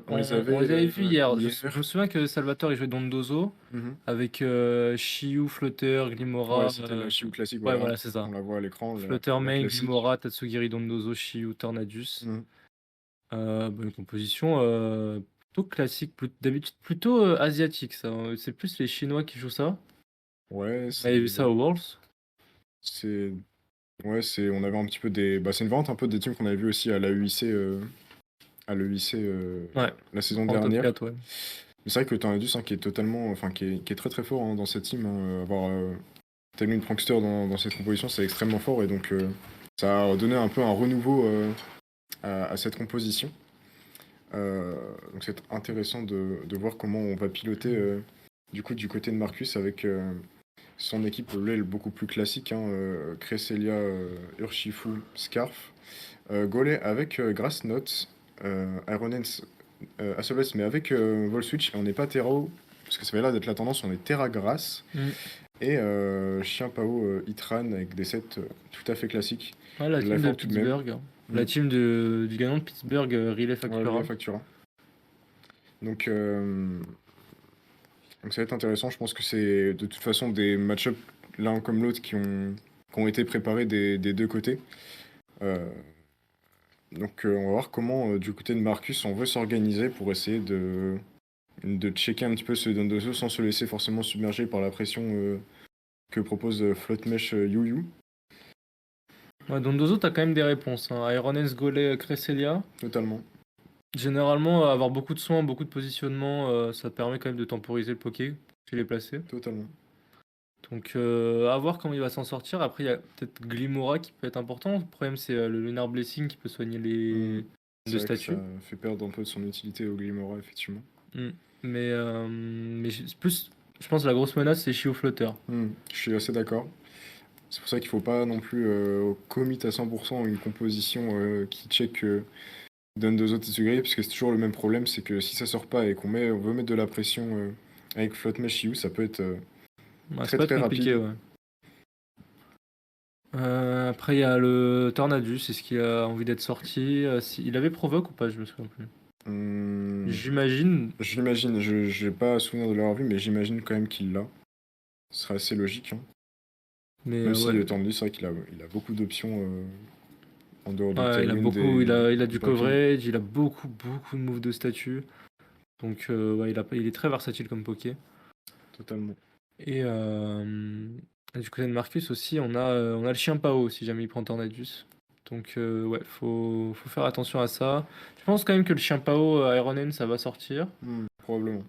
on les On les avait avait vus hier. Je me hier. souviens que Salvatore il jouait Dondozo Mhm. avec Shiyu, Flutter, Ouais, Glimora. c'était la Shield classique, Ouais, voilà. voilà, c'est ça. On la voit à l'écran, Flutter la Main, classique. Glimora, Tatsugiri, Dondozo, Shiyu, Tornadus. Mhm. Bonne composition. Plutôt classique, d'habitude plutôt asiatique, ça. C'est plus les Chinois qui jouent ça. Ouais, On avait vu ça au Worlds. c'est, ouais, on avait un petit peu c'est une vente un peu des teams qu'on avait vu aussi à la UIC, Ouais, la saison en top dernière. 4, ouais. Mais c'est vrai que Tornadus, hein, qui est totalement, enfin, qui est très très fort hein, dans cette team, hein, avoir Talon Prankster dans cette composition, c'est extrêmement fort et donc ça a donné un peu un renouveau à cette composition. Donc c'est intéressant de voir comment on va piloter du coup du côté de Marcus avec son équipe, là, elle est beaucoup plus classique, hein, Cresselia, Urshifu, Scarf, Golem avec Grassnote, Ironens, Assolus, mais avec Volswitch, et on n'est pas Terra, parce que ça va l'air d'être la tendance, on est Terra Grass, Mm. et Chien Pao Itran avec des sets tout à fait classiques. Ouais, la team Life de Orb tout de même. Pittsburgh. La Mm. team du gagnant de Pittsburgh, Relay Ouais, Relay Factura. Factura. Donc, ça va être intéressant. Je pense que c'est de toute façon des match-up l'un comme l'autre qui ont été préparés des deux côtés. Euh, donc, on va voir comment, du côté de Marcus, on veut s'organiser pour essayer de checker un petit peu ce Dondozo sans se laisser forcément submerger par la pression que propose Floatmesh Yu Yu. Ouais, Dondozo, t'as quand même des réponses, hein. Ironens, Golay, Cresselia. Totalement. Généralement, avoir beaucoup de soins, beaucoup de positionnement, ça permet quand même de temporiser le poké s'il est placé. Totalement. Donc, à voir comment il va s'en sortir. Après, il y a peut-être Glimora qui peut être important. Le problème, c'est le Lunar Blessing qui peut soigner Mm. les C'est deux vrai que ça statues. fait perdre un peu de son utilité au Glimora, effectivement. Mm. Mais plus, je pense que la grosse menace, c'est Shio Flutter. Je suis assez d'accord. C'est pour ça qu'il faut pas non plus commit à 100% une composition qui check donne deux autres Tsugiri, parce que c'est toujours le même problème, c'est que si ça sort pas et on veut mettre de la pression avec Floatmesh Shiu, ça peut être Ouais, ça très peut être très compliqué, rapide. ouais. Après, il y a le Tornadus. Est-ce qu'il a envie d'être sorti? Il avait provoque ou pas? Je me souviens plus. Hum, J'imagine. j'imagine, je n'ai pas souvenir de l'avoir vu, mais j'imagine quand même qu'il l'a. Ce serait assez logique, hein. Mais Même si ouais. le Tornadus, c'est vrai il a beaucoup d'options en dehors de Ouais, il a Tailwind beaucoup, il a et du Papine. coverage, il a beaucoup, beaucoup de moves de statut. Donc, ouais, il est très versatile comme Poké. Totalement. Et du côté de Marcus aussi, on a le chien Pao si jamais il prend Tornadus. Donc, ouais, faut faire attention à ça. Je pense quand même que le chien Pao Iron Man, ça va sortir. Probablement.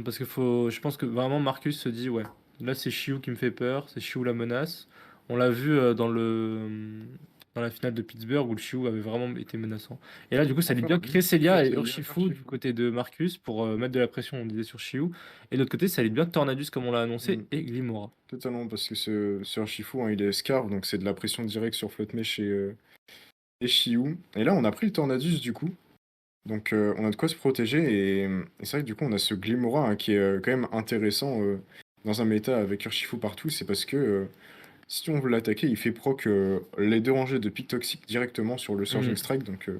Parce que je pense que vraiment Marcus se dit, ouais, là c'est Shiu qui me fait peur, c'est Shiu la menace. On l'a vu dans la finale de Pittsburgh où le Shiu avait vraiment été menaçant. Et là, du coup, ça lie Enfin, bien Cresselia et Cresselia, Urshifu du Urshifu. côté de Marcus pour mettre de la pression, on disait, sur Shiu. Et de l'autre côté, ça lie bien Tornadus comme on l'a annoncé Hmm. et Glimora. Totalement, parce que ce Urshifu, hein, il est Scarf, donc c'est de la pression directe sur Floatmesh et Shiu. Et là, on a pris le Tornadus, du coup. Donc, on a de quoi se protéger. Et c'est vrai que du coup, on a ce Glimora hein, qui est quand même intéressant dans un méta avec Urshifu partout. C'est parce que si on veut l'attaquer, il fait proc les deux rangées de pics toxiques directement sur le Surging Hmm. Strike. Donc,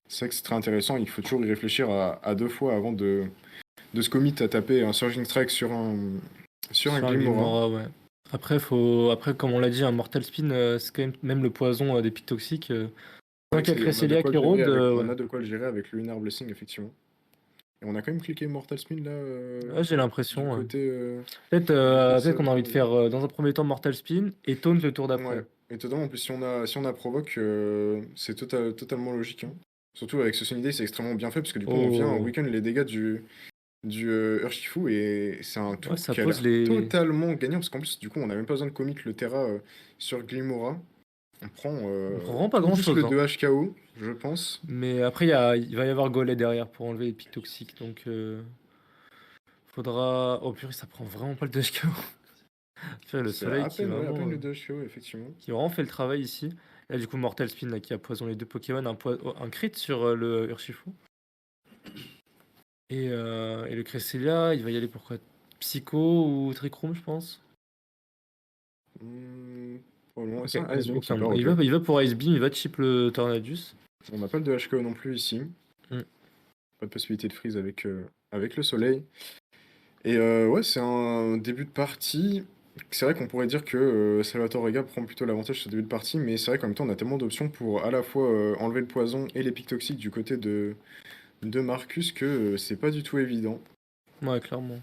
c'est vrai que c'est très intéressant. Il faut toujours y réfléchir à deux fois avant de se commit à taper un Surging Strike sur un Sur un Glimora. Glimora, ouais. Après, comme on l'a dit, un Mortal Spin, c'est quand même le poison des pics toxiques. Tant qu'il y a On a de Cresselia quoi qui le gérer rôde, avec, ouais. on a de quoi le gérer avec le Lunar Blessing, effectivement. Et on a quand même cliqué Mortal Spin là, Ouais, j'ai du l'impression, ouais. côté, Peut-être qu'on a envie de Sadou. faire dans un premier temps Mortal Spin et Taunt le tour d'après. Ouais. Et totalement, en plus, si on a provoque, c'est totalement logique, hein. Surtout avec ce Sunny c'est extrêmement bien fait parce que du coup, on vient, on Oh, weaken les dégâts du Urshifu et c'est un ouais, tour ça qui a pose l'air les. totalement gagnant parce qu'en plus, du coup, on n'a même pas besoin de commit le Terra sur Glimora. On prend On prend vraiment pas tout juste grand-chose, le hein. 2 HKO, je pense. Mais après, il va y avoir Golem derrière pour enlever les pics toxiques. Donc, faudra. Oh purée, ça prend vraiment pas le DHKO. Purée, le C'est soleil à peine, ouais, à peine le 2 HKO, effectivement. qui a vraiment fait le travail ici. Là, du coup, Mortal Spin là, qui a poison les deux Pokémon, un crit sur le Urshifu. Et le Cresselia, il va y aller pour quoi? Psycho ou Trick-Room, je pense. Probablement, Ok, c'est un Ice Beam qui aucun. part, Il ok. va, il va pour Ice Beam, il va chip le Tornadus. On n'a pas le 2 HKO non plus ici. Hmm. pas de possibilité de freeze avec le soleil. Et ouais, c'est un début de partie. C'est vrai qu'on pourrait dire que Salvatore Rega prend plutôt l'avantage sur ce début de partie, mais c'est vrai qu'en même temps, on a tellement d'options pour à la fois enlever le poison et les pics toxiques du côté de Marcus que c'est pas du tout évident. Ouais, clairement.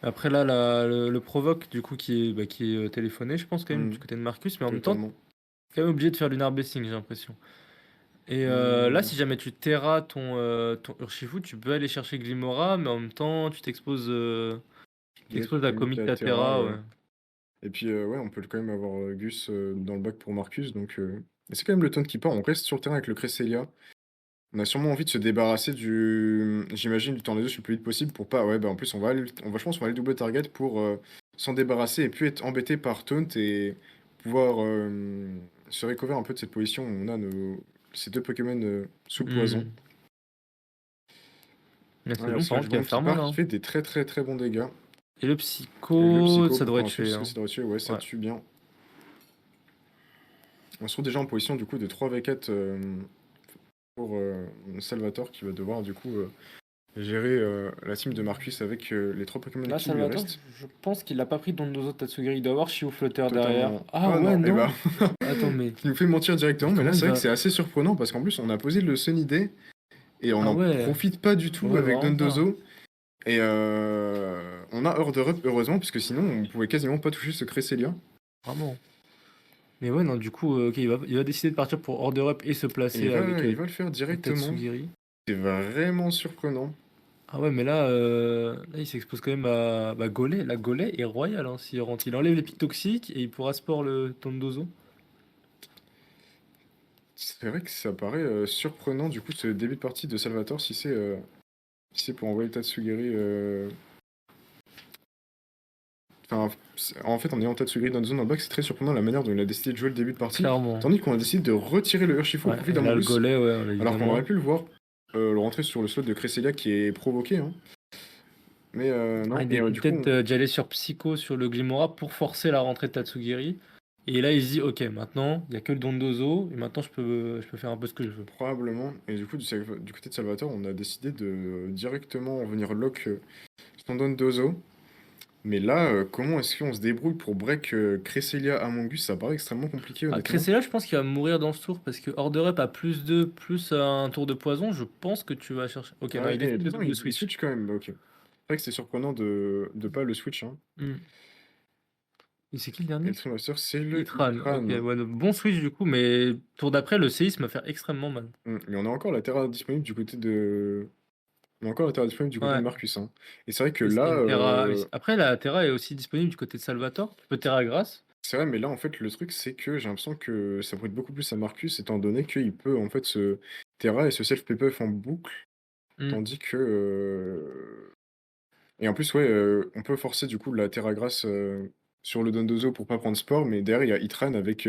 Après là, le provoque du coup qui est téléphoné, je pense quand même du Hmm, côté de Marcus, mais en même temps, totalement. quand même obligé de faire lunar blessing, j'ai l'impression. Et là, Hmm, si jamais tu terras ton Urshifu, tu peux aller chercher Glimora, mais en même temps, tu direct, exposes la commit commit la Terra. Terra, ouais. Et puis, ouais, on peut quand même avoir Gus dans le bac pour Marcus. Donc, et c'est quand même le taunt qui part. On reste sur le terrain avec le Cresselia. On a sûrement envie de se débarrasser j'imagine, du temps des deux le plus vite possible pour pas. Ouais, bah en plus, je pense qu'on va aller double target pour s'en débarrasser et puis être embêté par taunt et pouvoir se recover un peu de cette position où on a ces deux Pokémon sous le poison. Hmm. Mais c'est Ouais, long, aussi par le contre, qui va Jubon qui faire mal, part, qui hein. fait des très très très bons dégâts. Et le Et le Psycho, Psycho, ça pour devrait faire un switch, tuer, est-ce que hein. ça doit tuer? Ouais, ça Ouais. tue bien. On se trouve déjà en position du coup de 3v4 pour Salvatore qui va devoir du coup gérer la team de Marcus avec les trois Pokémon Là, qui lui Salvatore, restent. je pense qu'il a pas pris Dondozo Tatsugiri. Il doit avoir Chiou Flutter derrière. Totalement. Ah Ah ouais, non, et non. bah, Attends, mais, il nous fait mentir mais directement, mais là comment il c'est vrai que va. c'est assez surprenant parce qu'en plus on a posé le Sunny Day et on Ah n'en ouais, profite pas du tout ouais, avec vraiment pas. Dondozo. Et on a Horde Up heureusement, puisque sinon on pouvait quasiment pas toucher ce Cresselia. Vraiment. Mais ouais, non, du coup, ok, il va décider de partir pour Order Up et se Et placer avec il va le faire directement. Tatsugiri. C'est vraiment surprenant. Ah ouais, mais là il s'expose quand même à Golem. La Golem est royale, hein, s'il rentre. Il enlève les pics toxiques et il pourra sport le Tondozo. C'est vrai que ça paraît surprenant du coup ce début de partie de Salvatore si c'est pour envoyer Tatsugiri. Enfin, en fait, en ayant Tatsugiri dans une zone en back, c'est très surprenant la manière dont il a décidé de jouer le début de partie. Clairement. Tandis qu'on a décidé de retirer le Urshifu au Ouais, profit et là, le d'Amogus, Golem, ouais, alors qu'on aurait évidemment. pu le voir le rentrer sur le slot de Cresselia qui est provoqué. Hein. Mais Ah, non, il et décide du coup, peut-être d'y aller sur Psycho sur le Glimora pour forcer la rentrée de Tatsugiri. Et là, il se dit, ok, maintenant, il n'y a que le Dondozo, et maintenant, je peux faire un peu ce que je veux. probablement, et du coup, du côté de Salvatore, on a décidé de directement venir lock son Dozo. Mais là, comment est-ce qu'on se débrouille pour break Cresselia Amogus? Ça paraît extrêmement compliqué, Ah, honnêtement. Cresselia, je pense qu'il va mourir dans ce tour, parce que Order Up a plus 2, plus un tour de poison, je pense que tu vas chercher. Ok, non, Ouais, il et décide de pourtant, double il switch. switch quand même, bah, ok. C'est vrai que c'est surprenant de pas le switch, hein. Hmm. Et c'est qui le Et le dernier? Trimaster, c'est le Itran, ok, Itran. ouais, bon switch du coup, mais tour d'après, le séisme va faire extrêmement mal. Mais on a encore la Terra disponible du côté de. On a encore la Terra disponible du côté de Ouais, Marcus, hein. Et c'est vrai que et c'est là, une Terra. Après, la Terra est aussi disponible du côté de Salvatore. Tu peux Terra grâce. c'est vrai, mais là, en fait, le truc, c'est que j'ai l'impression que ça pourrait être beaucoup plus à Marcus, étant donné qu'il peut, en fait, se Terra et se self-PPF en boucle, Hmm. tandis que. Et en plus, ouais, on peut forcer, du coup, la Terra grâce sur le Dondozo pour pas prendre sport, mais derrière, il y a Itran avec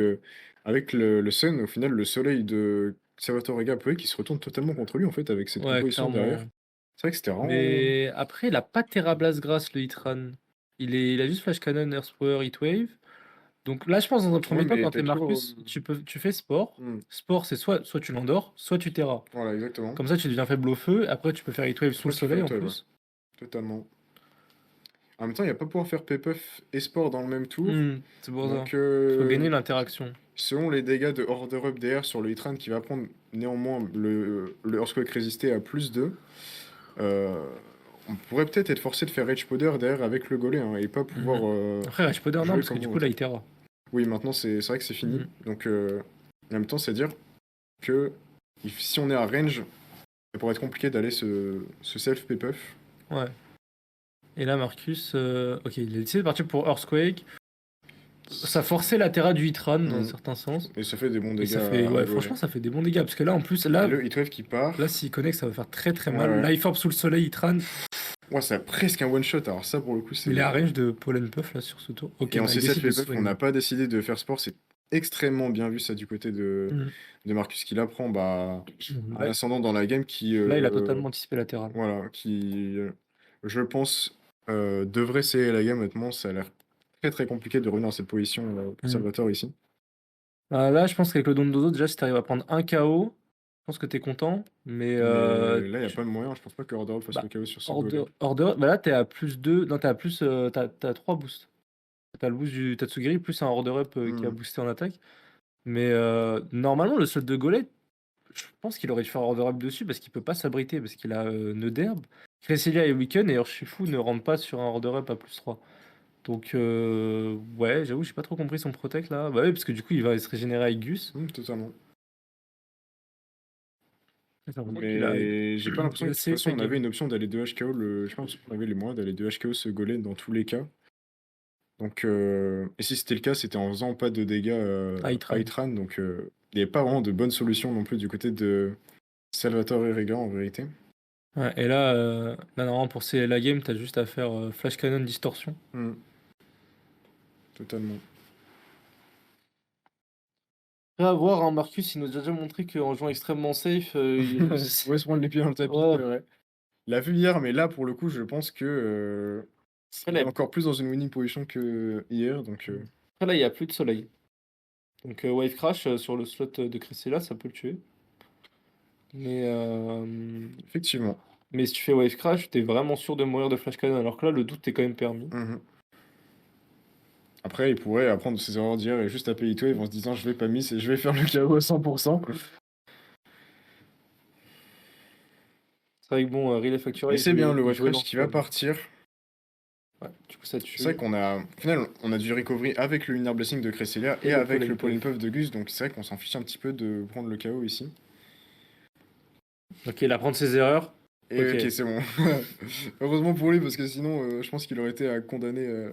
le Sun, au final, le soleil de Salvatore Rega qui se retourne totalement contre lui, en fait, avec cette Ouais, composition derrière. clairement. C'est vrai que c'était vraiment. Mais après, il a pas Terra Blast grâce, le Hitran. Il a juste Flash Cannon, Earth Power, Heatwave. Donc là, je pense dans un Ouais, premier temps, mais quand t'es t'as toujours. Marcus, tu fais sport. Hmm, Sport, c'est soit tu l'endors, soit tu Terra. voilà, exactement. Comme ça, tu deviens faible au feu. Après, tu peux faire Heatwave sous Après, le tu fais soleil en Octave, ouais. plus. Totalement. En même temps, il n'y a pas pouvoir faire Paypuff et Sport dans le même tour. C'est pour ça. Donc, Il faut gagner l'interaction. selon les dégâts de Order Up DR sur le Hitran qui va prendre néanmoins le Earthquake résisté à +2, euh, on pourrait peut-être être forcé de faire Rage Powder derrière avec le Golem hein, et pas pouvoir Mhm. Après, Rage Powder, non, jouer parce que comme du on coup, là, voudrait. il Terra. Oui, maintenant c'est vrai que c'est fini. Mhm. Donc, en même temps, c'est dire que si on est à range, ça pourrait être compliqué d'aller se self-Paypuff. Ouais. Et là, Marcus, ok, il a décidé de partir pour Earthquake. Ça forçait la Terra du Hitran dans un Mhm. certain sens. Et ça fait des bons Et dégâts ça fait, à ouais, Golem. franchement, ça fait des bons dégâts. Parce que là, en plus, Et là, le Heatwave qui part. là s'il connecte, ça va faire très très Ouais, mal. ouais. Life Orb sous le soleil, Hitran. Ouais, c'est presque un one-shot. Alors, ça, pour le coup, Mais il est à c'est. range de Pollen Puff là sur ce tour. Ok, Et en non, il C7 décide de Paypuff, on n'a soigner. pas décidé de faire sport. C'est extrêmement bien vu, ça, du côté Mhm. de Marcus, qui apprend bah, un Là, ascendant dans la game qui. là, il a totalement anticipé latéral. Voilà, qui. Je pense, devrait sceller la game. Honnêtement, ça a l'air très très compliqué de revenir dans cette position pour Mhm. Salvatore ici. Là, je pense qu'avec le Dondozo, déjà, si tu arrives à prendre un KO, pense que t'es content, mais Mais là, il n'y a tu pas de moyen. Je pense pas que Order fasse le bah, KO sur ce order goal-là. order bah, là, t'es à +2 non, t'es à plus, tu 3 boosts. T'as le boost du Tatsugiri plus un order up, qui a Hmm. boosté en attaque. Mais normalement, le slot de Golem, je pense qu'il aurait dû faire order up dessus parce qu'il peut pas s'abriter, parce qu'il a nœud d'herbe. Cresselia et Weaken et Urshifu ne rentrent pas sur un order up à +3. Donc, ouais, j'avoue, j'ai pas trop compris son protect là. Bah, ouais, parce que du coup, il va se régénérer avec Gus. Totalement. J'ai l'impression qu'il a, Mais j'ai pas l'impression il que a de toute save façon sa on avait game. une option d'aller 2 HKO. Je sais pas si on avait les moyens d'aller 2 HKO ce golem dans tous les cas. Donc, et si c'était le cas, c'était en faisant pas de dégâts à Aitran. Itran. Donc, il n'y avait pas vraiment de bonnes solutions non plus du côté de Salvatore Rega en vérité. Ouais, et là, normalement, pour sceller la game, t'as juste à faire Flash Cannon Distorsion. Hmm, totalement. Après, à voir, hein, Marcus, il nous a déjà montré qu'en jouant extrêmement safe, Il pourrait se prendre les pieds dans le tapis, ouais. c'est vrai. Il l'a vu hier, mais là, pour le coup, je pense que Après, il est là, encore plus dans une winning position que hier. Donc, après, là, il n'y a plus de soleil. Donc, Wave Crash sur le slot de Cressella, ça peut le tuer. Mais, effectivement. mais si tu fais Wave Crash, t'es vraiment sûr de mourir de Flash Cannon. Alors que là, le doute est quand même permis. Mhm. Après, il pourrait apprendre de ses erreurs d'hier et juste taper Hitwave en se disant je vais pas miss et je vais faire le KO à 100%. C'est vrai que bon, Relay Mais Factory, c'est bien le il Wave jouait Crash qui va lentement. partir. Ouais, du coup, ça C'est vrai tue. qu'on a. Au final, on a du recovery avec le Lunar Blessing de Cresselia Et et le avec le Pollen Pollen Puff. Puff de Gus. Donc c'est vrai qu'on s'en fiche un petit peu de prendre le KO ici. Ok, il apprend de ses erreurs. Et Ok. ok, c'est bon. Heureusement pour lui, parce que sinon, je pense qu'il aurait été condamné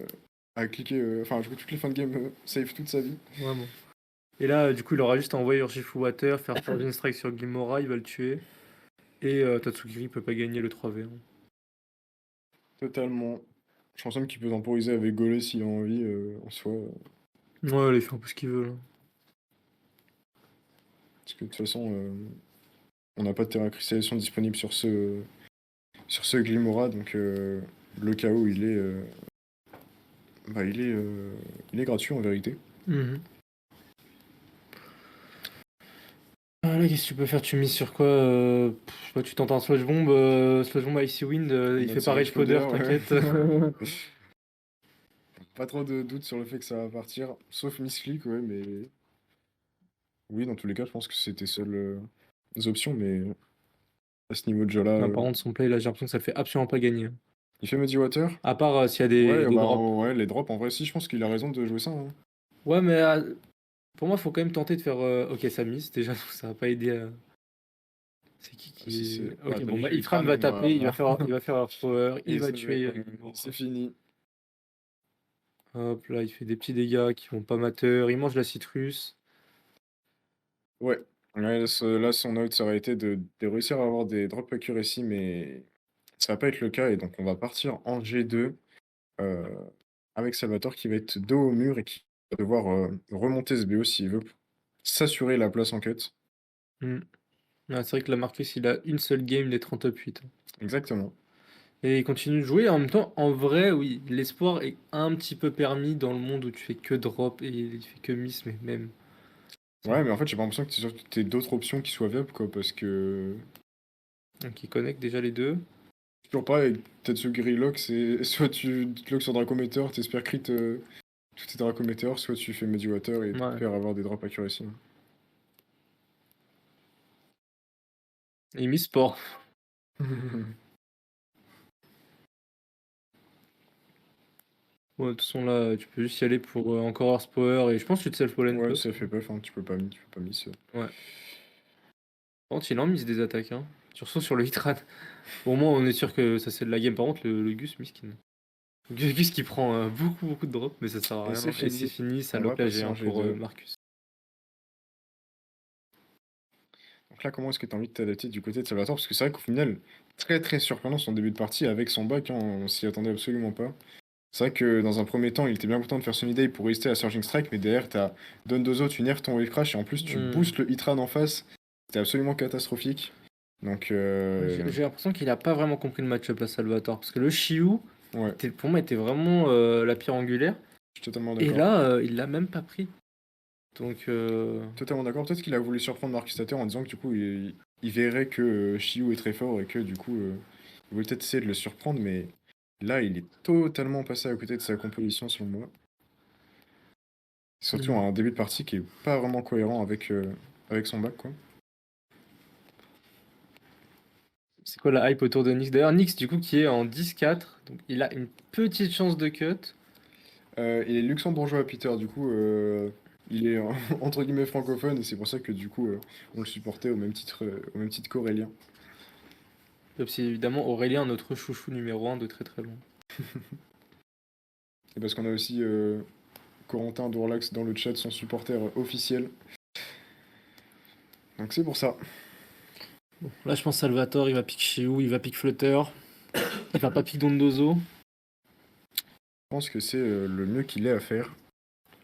à cliquer. Enfin, à jouer toutes les fins de game save toute sa vie. Vraiment. Et là, du coup, il aura juste envoyé Urshifu Water, faire Forging Strike sur Gilmora, il va le tuer. Et Tatsugiri peut pas gagner le 3v1. Totalement. Je pense même qu'il peut temporiser avec Golé s'il a envie en soi. Ouais, il fait un peu ce qu'il veut là. Parce que de toute façon, on n'a pas de terrain cristallisation disponible sur ce Glimora, donc le KO bah, il est gratuit en vérité. Mhm. Ah, là, qu'est-ce que tu peux faire? Tu mises sur quoi? Je sais pas, tu tentes un Slash Bomb Icy Wind, En il mode fait pas Sage Rage Powder, Powder, t'inquiète. ouais. Pas trop de doutes sur le fait que ça va partir, sauf misclick, ouais, mais oui, dans tous les cas, je pense que c'était seules options, mais à ce niveau de jeu-là, Non, par contre, son play, là, j'ai l'impression que ça le fait absolument pas gagner. il fait Muddy Water. À part s'il y a Ouais, des bah drops. ouais, les drops, en vrai, si, je pense qu'il a raison de jouer ça, hein. Ouais, mais pour moi, faut quand même tenter de faire. Ok, ça miss, déjà, ça va pas aider à. C'est qui Si c'est. est. Ah, Ok, t'as bon, mis bah, le Ifram Hitran, va taper, voilà. il va faire Earth Power, il Et va tuer. c'est fini. Hop, là, il fait des petits dégâts qui vont pas matter, il mange la citrus. Ouais. Ouais, là, son out, ça aurait été de réussir à avoir des drop accuracy, mais ça va pas être le cas. Et donc, on va partir en G2 euh, avec Salvatore qui va être dos au mur et qui va devoir remonter ce BO s'il veut s'assurer la place en cut. Hmm. Ah, c'est vrai que la Marcus, il a une seule game des 30 up 8. Exactement. Et il continue de jouer. En même temps, en vrai, oui, l'espoir est un petit peu permis dans le monde où tu fais que drop et il fait que miss, mais même. Ouais, mais en fait, j'ai pas l'impression que t'aies d'autres options qui soient viables, quoi, parce que. Donc il connecte déjà les deux. Toujours pareil, avec Tatsugiri lock, c'est soit tu te lock sur Dracometer, t'espères crit tous tes Dracometer, soit tu fais Mediwater et Ouais. t'espères avoir des drop accuracy. Et il miss sport. Ouais, de toute façon, là, tu peux juste y aller pour encore Earth Power et je pense que tu te self-pollen Ouais, puff. ça fait buff, hein, tu peux pas miss. Ouais. Par contre, il en mise des attaques, hein. Surtout sur le Hitran. Bon, au moins, on est sûr que ça c'est de la game. Par contre, le Gus, miskin. Gus qui prend beaucoup de drops, mais ça sert à Et rien. c'est Et c'est fini. fini, ça On va lock la passer en G1 pour G2. Marcus. Donc là, comment est-ce que tu as envie de t'adapter du côté de Salvatore? Parce que c'est vrai qu'au final, très très surprenant son début de partie avec son bac, hein, on s'y attendait absolument pas. C'est vrai que dans un premier temps, il était bien content de faire son idée pour résister à Surging Strike, mais derrière, t'as Dondozo, tu nerfs ton Wave Crash et en plus tu Hmm. boostes le Hitran en face. C'était absolument catastrophique. Donc, J'ai l'impression qu'il a pas vraiment compris le match-up à Salvatore. Parce que le Shiu, ouais, pour moi, était vraiment la pierre angulaire. je suis totalement Et d'accord. là, il l'a même pas pris. Donc, Totalement d'accord. Peut-être qu'il a voulu surprendre Marcus Tatter en disant que du coup, il verrait que Shiyu est très fort et que du coup, il voulait peut-être essayer de le surprendre, mais là, il est totalement passé à côté de sa composition, selon moi. Surtout hmm. un début de partie qui est pas vraiment cohérent avec son bac, quoi. C'est quoi la hype autour de Nyx? D'ailleurs, Nyx, du coup, qui est en 10-4, donc il a une petite chance de cut. Il est luxembourgeois, Peter, du coup, il est entre guillemets francophone, et c'est pour ça que du coup, on le supportait au même titre qu'Aurélien. Et puis évidemment, Aurélien, notre chouchou numéro 1 de très très loin. Et parce qu'on a aussi Corentin Dourlax dans le chat, son supporter officiel. Donc c'est pour ça. Là, je pense Salvatore, il va pick Shiu, il va pick Flutter, il va pas pick Dondozo. Je pense que c'est le mieux qu'il ait à faire.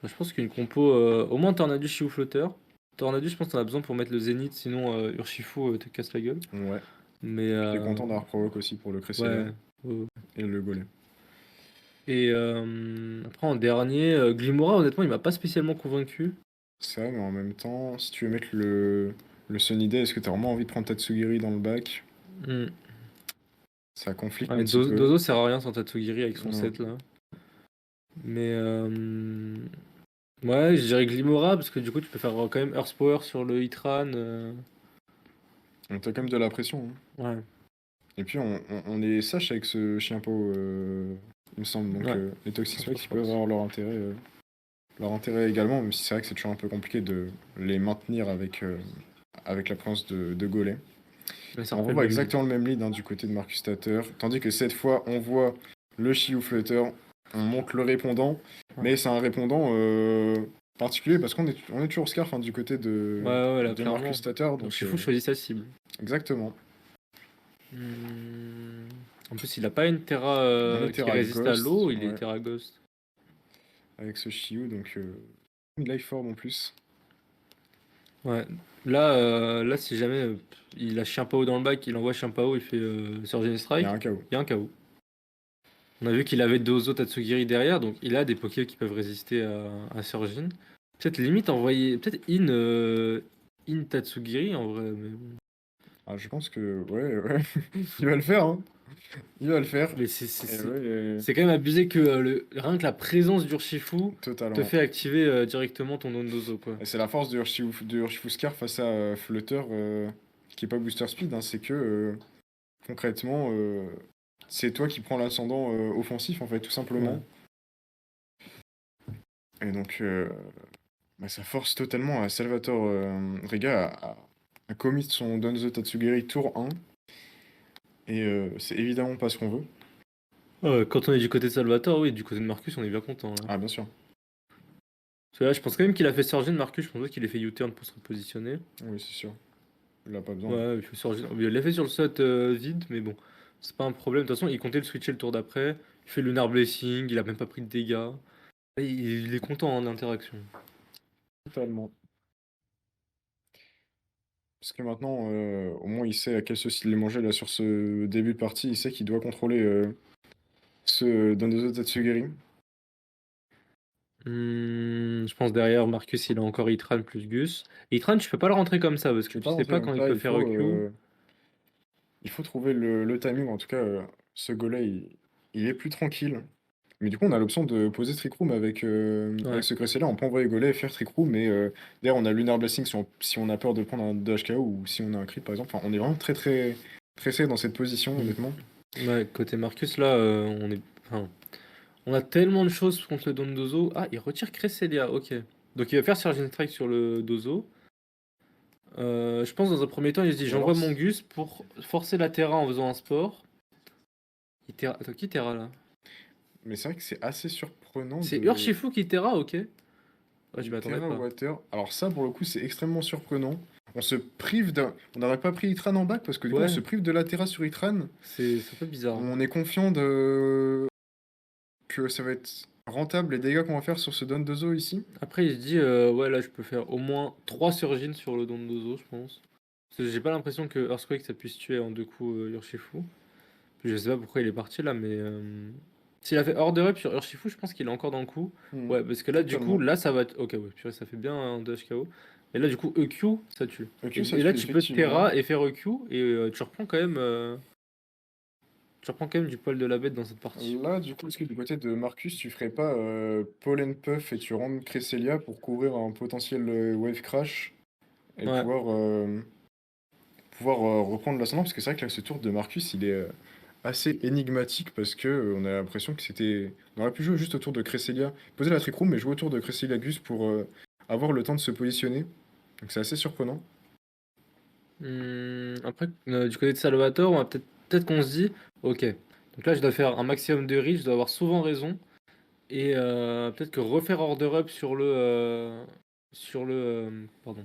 Je pense qu'une compo, au moins Tornadu, Shiu, Flutter. Tornadu, je pense qu'on a besoin pour mettre le Zénith, sinon Urshifu te casse la gueule. Ouais. Mais Puis il est content d'avoir provoque aussi pour le Cresselia ouais. et le Golem. Et après, en dernier, Glimora, honnêtement, il m'a pas spécialement convaincu. C'est vrai, mais en même temps, si tu veux mettre le Sunny Day, est-ce que t'as vraiment envie de prendre Tatsugiri dans le bac? Hmm. Ça conflicte Ouais, un mais petit peu. Dozo sert à rien sans Tatsugiri avec son Non. set là. Mais ouais, je dirais Glimora parce que du coup tu peux faire quand même Earth Power sur le Hitran. On t'a quand même de la pression, hein. Ouais, Et puis on est sache avec ce chien pot, il me semble. Donc ouais. les Toxic Franchement, Spikes ils je pense. peuvent avoir leur intérêt également, même si c'est vrai que c'est toujours un peu compliqué de les maintenir avec la présence de Golem. Mais ça On refait le revoit même lead. exactement le même lead hein, du côté de Marcus Tatter, tandis que cette fois on voit le Shiu Flutter, on monte le répondant, Ouais. mais c'est un répondant particulier parce on est toujours scarf hein, du côté Ouais, là de clairement. Marcus Tatter. Donc Donc Shifu choisit sa cible. exactement. En plus, il a pas une Terra On est qui Terra résiste à Ghost, l'eau, il est ouais, Terra Ghost. avec ce Shiu, donc une life orb en plus. Ouais. Là si jamais il a Chimpao dans le bac, il envoie Chimpao, il fait Surgeon Il y a Strike, un KO. il y a un KO. On a vu qu'il avait Dozo Tatsugiri derrière, donc il a des Pokés qui peuvent résister à Surgeon. Peut-être limite envoyer. Peut-être in Tatsugiri en vrai. Mais, bon. Ah, je pense que, ouais, il va le faire, hein. Il va le faire. Mais Et ouais, c'est quand même abusé que rien que la présence d'Urshifu te totalement. fait activer directement ton Dondozo quoi. Et c'est la force de Urshifu Scar face à Flutter, qui est pas booster speed, hein, c'est que concrètement, c'est toi qui prends l'ascendant offensif, en fait, tout simplement. Ouais. Et donc, bah, ça force totalement à Salvatore Riga à commit son Donzo Tatsugiri tour 1. Et c'est évidemment pas ce qu'on veut. Quand on est du côté de Salvatore, oui, du côté de Marcus, on est bien content là. Ah, bien sûr. Parce que là, je pense quand même qu'il a fait Surgeon Marcus, je pense pas qu'il ait fait U-turn pour se repositionner. Oui, c'est sûr. Il a pas besoin. Ouais, il fait Surgeon. Il l'a fait sur le set vide, mais bon, c'est pas un problème. De toute façon, il comptait le switcher le tour d'après. Il fait Lunar Blessing, il a même pas pris de dégâts. Il est content en interaction. Totalement. Parce que maintenant, au moins, il sait à quelle sauce il est mangé là sur ce début de partie. Il sait qu'il doit contrôler ce Dondozo Tatsugiri. Je pense derrière, Marcus, il a encore Itran plus Gus. Itran, tu peux pas le rentrer comme ça, parce Tu que peux tu pas sais rentrer pas comme quand il ça. peut Il faire faut, EQ. il faut trouver le timing. En tout cas, ce goal-là, il est plus tranquille. Mais du coup, on a l'option de poser Trick Room avec Ouais. ce Cressé-là. On peut envoyer Golem et faire Trick Room. Mais d'ailleurs, on a Lunar Blessing si on a peur de prendre un 2HKO ou si on a un crit, par exemple. Enfin, on est vraiment très, très, très safe dans cette position, Mm. honnêtement. Ouais, côté Marcus, là, enfin, on a tellement de choses contre le Dondozo. Ah, il retire Cresselia, ok. Donc il va faire Surgeon Strike sur le Dozo. Je pense dans un premier temps, il se dit Ou alors, j'envoie mon Gus pour forcer la Terra en faisant un sport. Attends, qui Terra là? mais c'est vrai que c'est assez surprenant C'est de. Urshifu qui Terra, ok. Ouais, je m'y attendais Terra pas. Water. Alors ça, pour le coup, c'est extrêmement surprenant. On se prive d'un. On n'aurait pas pris Itran en bac parce que du coup, on Ouais, se prive de la Terra sur Itran. c'est un peu bizarre. On est confiant que ça va être rentable les dégâts qu'on va faire sur ce Don de Zo ici. Après, il se dit ouais, là je peux faire au moins 3 Surgeons sur le Dondozo, je pense. Parce que j'ai pas l'impression que Earthquake ça puisse tuer en 2 coups Urshifu. Puis je sais pas pourquoi il est parti là, mais S'il a fait Order Up sur Urshifu, je pense qu'il est encore dans le coup. Hmm, Ouais, parce que là, du coup, totalement. là, ça va. Ok, ouais, purée, ça fait bien un 2 HKO. Et là, du coup, EQ, ça tue. Ok, ça Et là, tue, tu peux effectivement. Terra et faire EQ, et tu reprends quand même du poil de la bête dans cette partie. Là, du coup, est-ce que du côté de Marcus, tu ferais pas Pollen Puff et tu rentres Cresselia pour couvrir un potentiel Wave Crash et Ouais. pouvoir reprendre l'ascendant? Parce que c'est vrai que là, ce tour de Marcus, il est assez énigmatique parce que on a l'impression que c'était. On aurait pu jouer juste autour de Cresselia, poser la Trick Room, mais jouer autour de Cresselia Gus pour avoir le temps de se positionner. Donc c'est assez surprenant. Après, du côté de Salvatore, on va peut-être qu'on se dit, ok, donc là, je dois faire un maximum de reach, je dois avoir souvent raison. Et peut-être que refaire Order Up pardon, comment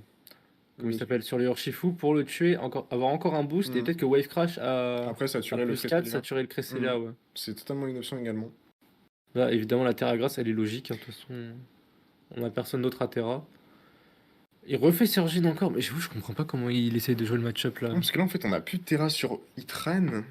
il Le- s'appelle, sur le Urshifu pour le tuer, avoir encore un boost, et Hmm. peut-être que Wave Crash Après, à saturer le +4, Cresselia. saturer le Hmm. Cresselia, ouais. C'est totalement une option également. Là, évidemment, la Terra Grasse, elle est logique, hein, de toute façon, on a personne d'autre à Terra. Il refait Surgine encore, mais j'avoue, je comprends pas comment il essaye de jouer le match-up là. Non, parce que là, en fait, on a plus de Terra sur Itran.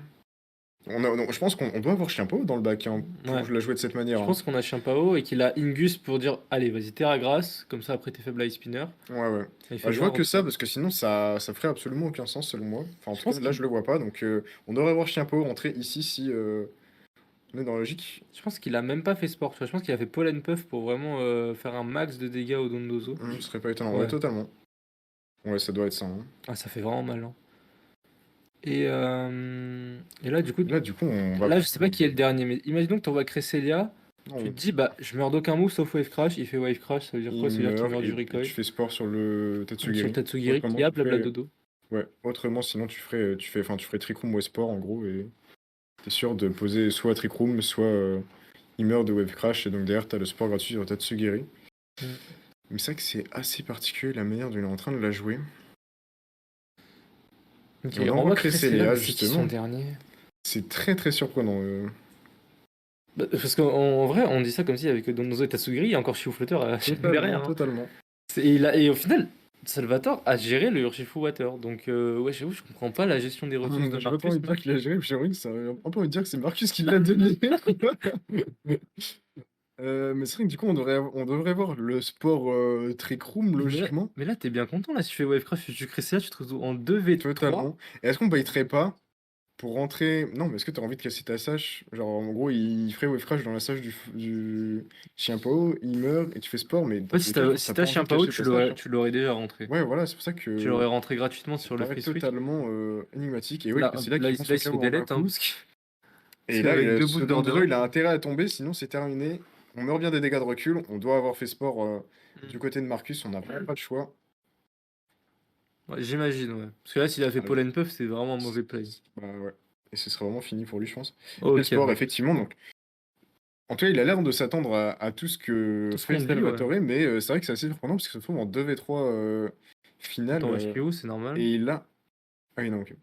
Je pense qu'on doit avoir Chiempo dans le bac hein, Ouais, pour la jouer de cette manière. je Hein. pense qu'on a Chiampao et qu'il a Ingus pour dire, allez, vas-y, Terra Grasse, comme ça après t'es faible à Spinner. Ouais, ouais. Et il Bah, fait je bien vois que rentrer. ça, parce que sinon, ça ferait absolument aucun sens, selon moi. Enfin, en Je tout cas, pense là, qu'il je le vois pas. Donc, on devrait voir Chiempo rentrer ici si on est dans la logique. Je pense qu'il a même pas fait sport, tu vois. Je pense qu'il a fait Pollen Puff pour vraiment faire un max de dégâts au Dondozo. Ce serait pas étonnant. Ouais, Ouais. totalement. Ouais, ça doit être ça. Hein. Ah, ça fait vraiment mal, hein. Et là, du coup, Là, du coup, on va. là, je sais pas qui est le dernier, mais imaginons que tu envoies Cresselia, tu Non, te dis, bah, je meurs d'aucun move sauf Wave Crash. Il fait Wave Crash, ça veut dire il quoi? Ça veut dire qu'il meurt meurt du et recoil. tu fais sport sur le Sur le Tatsugiri. Tatsugiri Autrement, qui a tu blabla fais. dodo. Ouais, autrement, sinon, tu ferais Trick Room ou Sport, en gros, et t'es sûr de poser soit Trick Room, soit il meurt de Wave Crash, et donc derrière, t'as le sport gratuit sur Tatsugiri. Mm. Mais c'est vrai que c'est assez particulier la manière dont il est en train de la jouer. Ok, Et on on envoie envoie Cresselia, Cresselia, mais c'est qui son justement. dernier? C'est très très surprenant. Bah, parce qu'en vrai, on dit ça comme s'il y avait que Dondozo et Tatsugiri, il y a encore Shifu Totalement, derrière, hein. totalement. Et au final, Salvatore a géré le Urshifu Water. Donc, ouais, j'avoue, je comprends pas la gestion des ressources de J'ai pas trop Marcus, envie de mais dire qu'il a géré, j'ai un peu envie de dire que c'est Marcus qui l'a donné. Mais c'est vrai que du coup, on devrait voir le sport Trick Room, mais là, logiquement. mais là, t'es bien content. Là, si tu fais Wavecraft, tu crées ça, tu te retrouves en 2v3. Totalement. Et est-ce qu'on baiterait pas pour rentrer. Non, mais est-ce que t'as envie de casser ta sache? Genre, en gros, il ferait Wave Crash dans la sache du chien Pao, il meurt et tu fais sport, mais En dans fait, tous les cas, je pense que si t'as t'as pas envie Chien de Pao, cacher ta sache. Hein. tu l'aurais déjà rentré. Ouais, voilà, c'est pour ça Tu que l'aurais rentré gratuitement ça sur le paraît free switch. totalement énigmatique. Et ouais, Là, c'est là là, qui il, prend là, son il se fait KO en un delete, hein, coup. parce Et là, qu'avec deux ce boosts d'order Dondozo, up. il a intérêt à tomber, sinon c'est terminé. On meurt bien des dégâts de recul. On doit avoir fait sport du côté de Marcus, on n'a pas de choix. Ouais, j'imagine, ouais. Parce que là, s'il a fait Ah, Pollen Puff, c'est vraiment un mauvais play. bah ouais. Et ce serait vraiment fini pour lui, je pense. Il fait Ok, sport, bah, effectivement. Donc, en tout cas, il a l'air de s'attendre à tout ce que tout ce fait qu'on dit, ouais. Salvatore, mais c'est vrai que c'est assez surprenant parce qu'il se retrouve en 2v3 finale. Dans HPO, c'est normal. Et là. Ah oui, non, ok.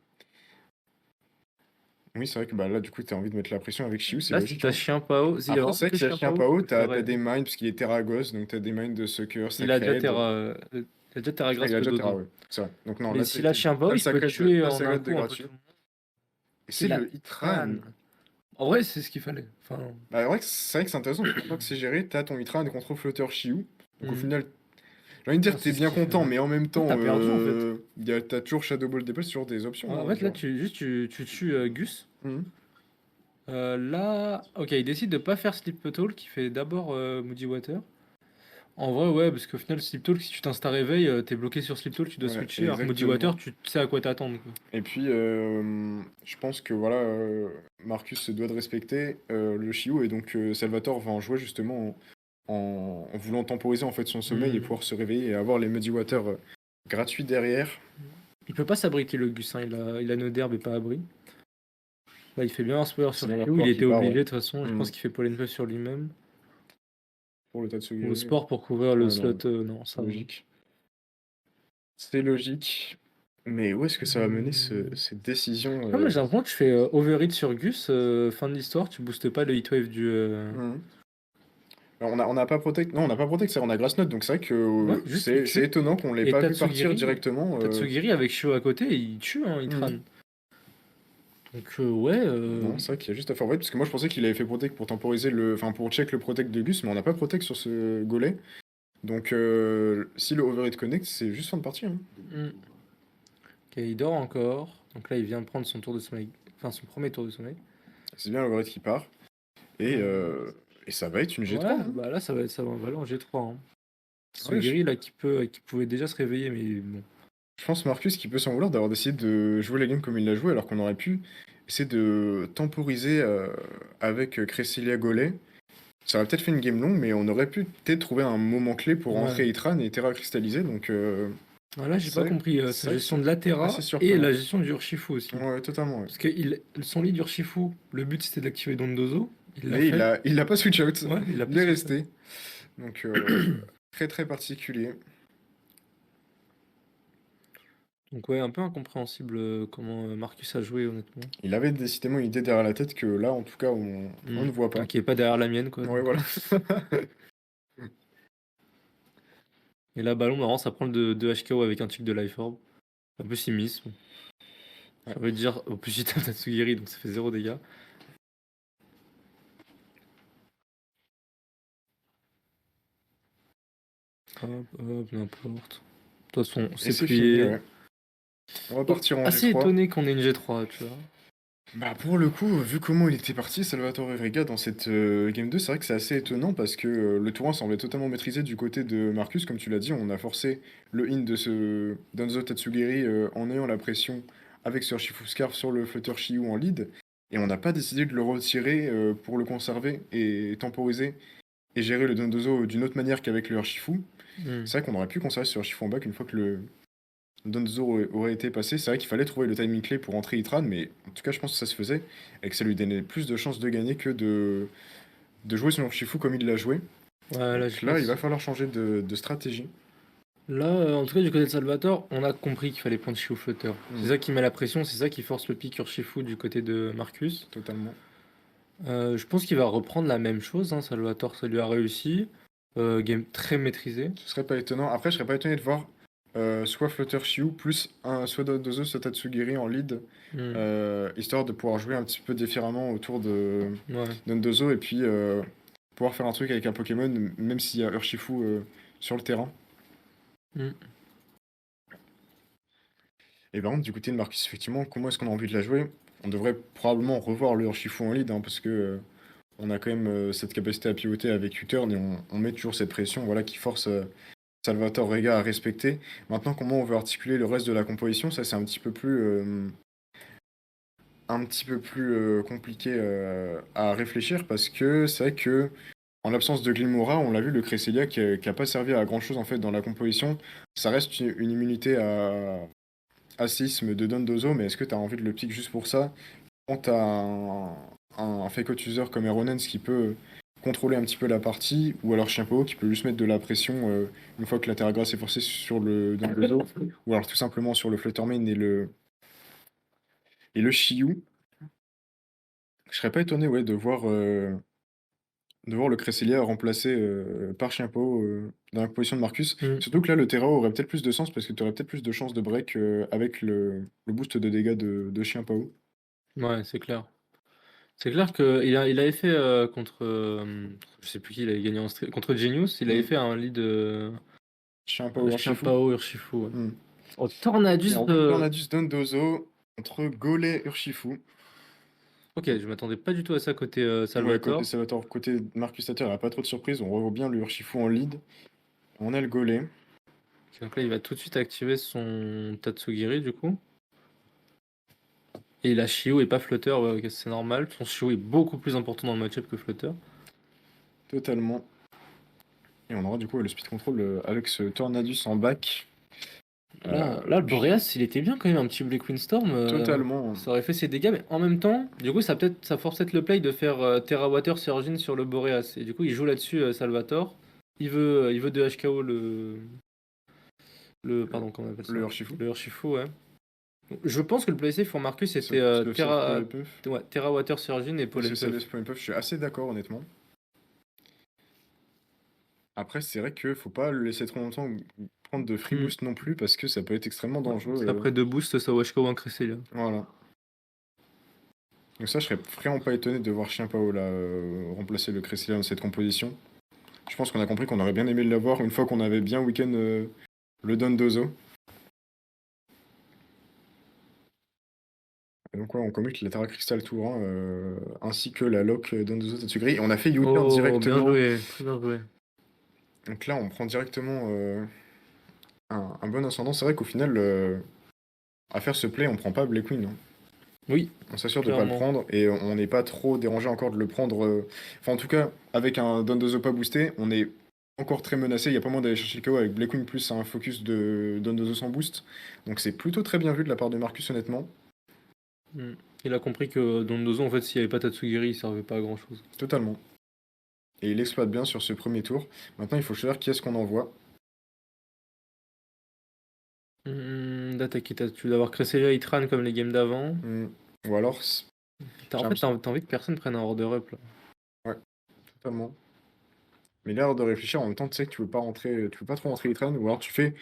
Oui, c'est vrai que bah, là, du coup, t'as envie de mettre la pression avec Shiu, c'est Là, si logique. t'as Hein. Chien Pao, s'il y a Après, vraiment c'est vrai que que si t'as Chien Chien Pao, Pao, je t'as l'aurais. des mines, parce qu'il est Terragos, donc t'as des mines de Sucker, Il a déjà Sacred. Terra Ah, il a Grâce que déjà Terra, Dodo. ouais. C'est vrai. Donc non, Mais là, s'il a Chien t'as Pao, le il peut Sacred, tuer t'as le en un Sacred de coup un peu gratuit. tout le monde. Et c'est Il a le Itran. Hitran. En vrai, c'est ce qu'il fallait. Enfin, Bah, c'est vrai que c'est intéressant, parce que une fois que c'est géré, t'as ton Hitran contre flotteur Shiu. Donc au hmm. final, j'ai envie de dire Non, que t'es c'est ce bien qu'il content, fallait. mais en même Non, temps, t'as perdu en fait. t'as toujours Shadow Ball DPS, c'est toujours des options. En Hein, fait, là, genre. tu tues Gus. Mhm. Là, ok, il décide de pas faire Sleep Talk, qui fait d'abord Moody Water. En vrai, ouais, parce qu'au final, Sleep Talk, si tu t'instas réveil, t'es bloqué sur Sleep Talk, tu dois Ouais, switcher. Alors que Moody exactement. Water, tu sais à quoi t'attendre, quoi. Et puis, je pense que voilà, Marcus se doit de respecter le Chiou et donc Salvatore va en jouer justement en voulant temporiser en fait son sommeil et Hmm. pouvoir se réveiller et avoir les Muddy Water gratuits derrière. Il peut pas s'abriter le Gus, hein, il a nœud d'herbe et pas abri. Là, il fait bien un spoiler C'est sur dans leur Shiu, il corps qui était part, obligé ouais. de toute façon, je pense Mhm. qu'il fait Pollen Puff sur lui-même. Pour le Ou Tatsugiri. sport pour couvrir le Ouais, slot, non, non, c'est ça va. logique. C'est logique. Mais où est-ce que ça va mener cette décision Ah, moi j'ai l'impression que tu fais overhit sur Gus, fin de l'histoire, tu boostes pas le hitwave du. Mhm. Alors, on n'a pas Protect. Non, on n'a pas Protect, ça, on a Grass Note, donc c'est vrai que Ouais, juste tu c'est tues. étonnant qu'on l'ait Et pas vu partir directement. Tatsugiri avec Shio à côté, il tue, hein, Mhm. Itran. Donc, ouais. Non, c'est vrai qu'il y a juste à faire parce que moi je pensais qu'il avait fait protect pour temporiser enfin pour check le protect de Gus, mais on n'a pas protect sur ce golet. Donc si le overhit connect, c'est juste fin de partie, hein. hmm. Ok, il dort encore. Donc là, il vient de prendre son tour de sommeil. Enfin, son premier tour de sommeil. C'est bien l'overhit qui part. Et, Hmm. euh, et ça va être une G3, Ouais, hein. bah là, ça va aller en G3. Hein. Ouais, Sugiri, là, qui pouvait déjà se réveiller, mais bon. je pense Marcus qui peut s'en vouloir d'avoir décidé de jouer la game comme il l'a joué alors qu'on aurait pu essayer de temporiser avec Cresselia Golem. Ça aurait peut-être fait une game longue, mais on aurait pu peut-être trouver un moment clé pour Ouais. rentrer Itran et Terra cristalliser. Donc Là, j'ai pas c'est compris sa vrai que gestion c'est de la assez Terra et surprenant. la gestion du Urshifu aussi. Ouais, totalement. Ouais. Parce que son lead Urshifu, le but c'était d'activer Dondozo. Il l'a Mais fait. il l'a pas switch out. Ouais, il a Il pas est switché. resté. Donc très très particulier. Donc ouais, un peu incompréhensible comment Marcus a joué honnêtement. Il avait décidément une idée derrière la tête que là, en tout cas, on ne voit pas. Qui est pas derrière la mienne quoi. Ouais, voilà. Et là, ballon marrant, ça prend le de HKO avec un tic de Life Orb. Un peu simis. Bon. Ouais. Ça veut dire au plus vite Tatsugiri, donc ça fait 0 dégâts. Hop, n'importe. De toute façon, Et c'est c'est fini, plié. ouais. On va partir en Assez G3. étonné qu'on ait une G3, tu vois. Bah pour le coup, vu comment il était parti, Salvatore Rega, dans cette Game 2, c'est vrai que c'est assez étonnant parce que le tour 1 semblait totalement maîtrisé du côté de Marcus. Comme tu l'as dit, on a forcé le in de ce Danzo Tatsugiri en ayant la pression avec ce Urshifu Scarf sur le Flutter Shiyu en lead. Et on n'a pas décidé de le retirer pour le conserver et temporiser et gérer le Danzo d'une autre manière qu'avec le Urshifu. Hmm. C'est vrai qu'on aurait pu conserver ce Urshifu en back une fois que le Donzo aurait été passé. C'est vrai qu'il fallait trouver le timing clé pour entrer Itran, mais en tout cas, je pense que ça se faisait et que ça lui donnait plus de chances de gagner que de jouer son Urshifu comme il l'a joué. Ouais, là, Donc là, il va falloir changer de stratégie. Là, en tout cas, du côté de Salvatore, on a compris qu'il fallait prendre Shifu Flutter. C'est ça qui met la pression, c'est ça qui force le pick Urshifu du côté de Marcus. Totalement. Je pense qu'il va reprendre la même chose, hein. Salvatore, ça lui a réussi. Game très maîtrisé. Ce serait pas étonnant. Après, je serais pas étonné de voir soit Flutter Shiu plus un soit Donzo, soit Tatsugiri en lead, Hmm. histoire de pouvoir jouer un petit peu différemment autour de Ouais. Donzo et puis pouvoir faire un truc avec un Pokémon, même s'il y a Urshifu sur le terrain. Hmm. Et par contre, du côté de Marcus, effectivement, comment est-ce qu'on a envie de la jouer? On devrait probablement revoir le Urshifu en lead, hein, parce que on a quand même cette capacité à pivoter avec U-turn et on met toujours cette pression voilà, qui force Salvatore Rega à respecter. Maintenant, comment on veut articuler le reste de la composition, ça c'est un petit peu plus compliqué à réfléchir, parce que c'est vrai que en l'absence de Glimora, on l'a vu, le Cresselia qui a pas servi à grand chose en fait dans la composition, ça reste une immunité à séisme de Dondozo, mais est-ce que tu as envie de le pick juste pour ça? Quand tu as un fake out user comme Eronens qui peut contrôler un petit peu la partie, ou alors Chiempo qui peut juste mettre de la pression une fois que la Terra Grasse est forcée sur le Dondozo, ou alors tout simplement sur le Fluttermane et le Shiyu. Je serais pas étonné ouais, de voir le Cresselia remplacé par Chiempo dans la position de Marcus. Hmm. Surtout que là, le Terra aurait peut-être plus de sens parce que tu aurais peut-être plus de chances de break avec le boost de dégâts de Chiempo. Ouais, c'est clair. C'est clair qu'il avait fait contre. Je sais plus qui, il avait gagné en stream. Contre Genius, il avait Mm. fait un lead Chiempo Urshifu. Chimpao Urshifu. Ouais. Mm. Oh, Tornadus Et en de. Tornadus Dondozo contre Golem Urshifu. Ok, je m'attendais pas du tout à ça côté Ouais, côté Salvatore. Salvatore, côté Marcus Satir, il n'y a pas trop de surprise. On revoit bien le Urshifu en lead. On a le Golem. Donc là, il va tout de suite activer son Tatsugiri du coup. Et la Shio est pas Flutter, ouais, ok, c'est normal. Son Shio est beaucoup plus important dans le match-up que Flutter. Totalement. Et on aura du coup le speed control avec ce Tornadus en back. Là, le Puis Boreas, il était bien quand même, un petit Black Windstorm. totalement. Ça aurait fait ses dégâts, mais en même temps, du coup, ça force peut-être le play de faire Terra Water Surgeon sur le Boreas. Et du coup, il joue là-dessus, Salvatore. Il veut de HKO pardon, comment on appelle ça? Le Urshifu. Le Urshifu, ouais. Donc, je pense que le play safe pour Marcus Ce c'était le save pour les puffs. Terra Water Surgeon et Ce Pollen save Puff. pour les puffs, je suis assez d'accord honnêtement. Après, c'est vrai qu'il faut pas le laisser trop longtemps prendre de free Hmm. boost non plus parce que ça peut être extrêmement dangereux. Parce qu'après deux boosts, ça va HKO un Cresselia. Voilà. Donc ça, je serais vraiment pas étonné de voir Chien Pao là remplacer le Cresselia dans cette composition. Je pense qu'on a compris qu'on aurait bien aimé l'avoir une fois qu'on avait bien week-end le Dondozo. Et donc ouais, on commute la Terra Crystal Tour, hein, ainsi que la lock Dondozo Tatsugiri. Et on a fait U-turn Oh, bien directement. joué, très bien joué. Donc là, on prend directement un bon ascendant. C'est vrai qu'au final, à faire ce play, on prend pas Blackwing, hein. Oui, On s'assure de pas le clairement. prendre et on n'est pas trop dérangé encore de le prendre. Enfin, en tout cas, avec un Dondozo pas boosté, on est encore très menacé. Il y a pas moyen d'aller chercher le KO avec Blackwing plus un focus de Dondozo sans boost. Donc c'est plutôt très bien vu de la part de Marcus, honnêtement. Mm. Il a compris que dans Dozo, en fait, s'il n'y avait pas Tatsugiri, il servait pas à grand chose. Totalement. Et il exploite bien sur ce premier tour. Maintenant, il faut choisir qui est-ce qu'on envoie. D'attaquer, tu dois avoir Cresselia Itran comme les games d'avant. Ou alors, En fait, t'as envie que personne prenne un order up là. ouais, totalement. Mais l'air de réfléchir en même temps, tu sais que tu veux pas rentrer, tu veux pas trop rentrer Itran, ou alors tu fais